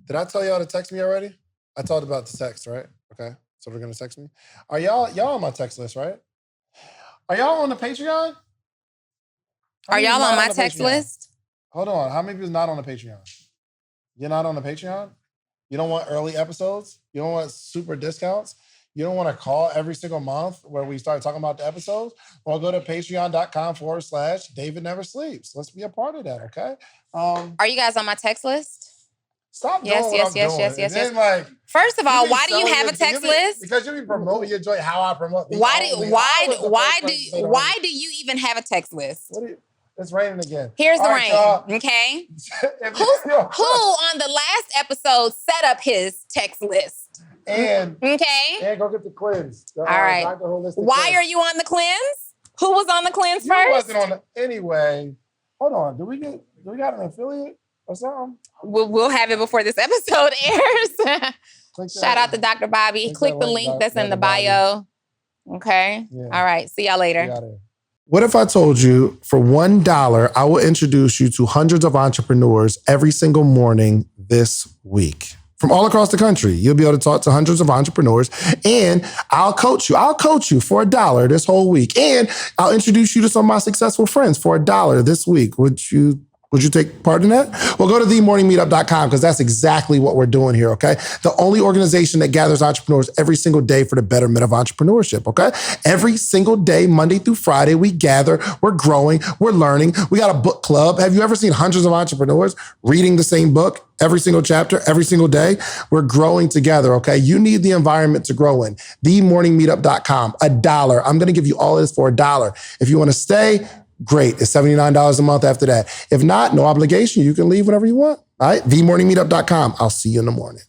did I tell y'all to text me already? I talked about the text, right? Okay. So they're going to text me. Are y'all on my text list, right? Are y'all on the Patreon? Are y'all on my text list? Hold on. How many people not on the Patreon? You're not on the Patreon? You don't want early episodes? You don't want super discounts? You don't want to call every single month where we start talking about the episodes? Well, go to patreon.com/David Never Sleeps. Let's be a part of that, okay? Are you guys on my text list? Stop doing what I'm doing. Yes. Like, first of all, why do you have a text list? Because you be promoting your joint, how I promote. Why do you even have a text list? It's raining again. Here's the right, rain, okay? Who on the last episode set up his text list? And go get the cleanse. All right. Why are you on the cleanse? Who was on the cleanse first? You wasn't on the anyway. Hold on. Do we got an affiliate or something? We'll have it before this episode airs. Shout out to Dr. Bobby. Click the link that's in the bio. Okay. Yeah. All right. See y'all later. What if I told you for $1, I will introduce you to hundreds of entrepreneurs every single morning this week? From all across the country, you'll be able to talk to hundreds of entrepreneurs, and I'll coach you. I'll coach you for $1 this whole week, and I'll introduce you to some of my successful friends for $1 this week. Would you take part in that? Well, go to themorningmeetup.com because that's exactly what we're doing here, okay? The only organization that gathers entrepreneurs every single day for the betterment of entrepreneurship, okay? Every single day, Monday through Friday, we gather, we're growing, we're learning. We got a book club. Have you ever seen hundreds of entrepreneurs reading the same book every single chapter, every single day? We're growing together, okay? You need the environment to grow in. Themorningmeetup.com, $1. I'm gonna give you all this for $1. If you wanna stay, great. It's $79 a month after that. If not, no obligation. You can leave whenever you want. All right? themorningmeetup.com. I'll see you in the morning.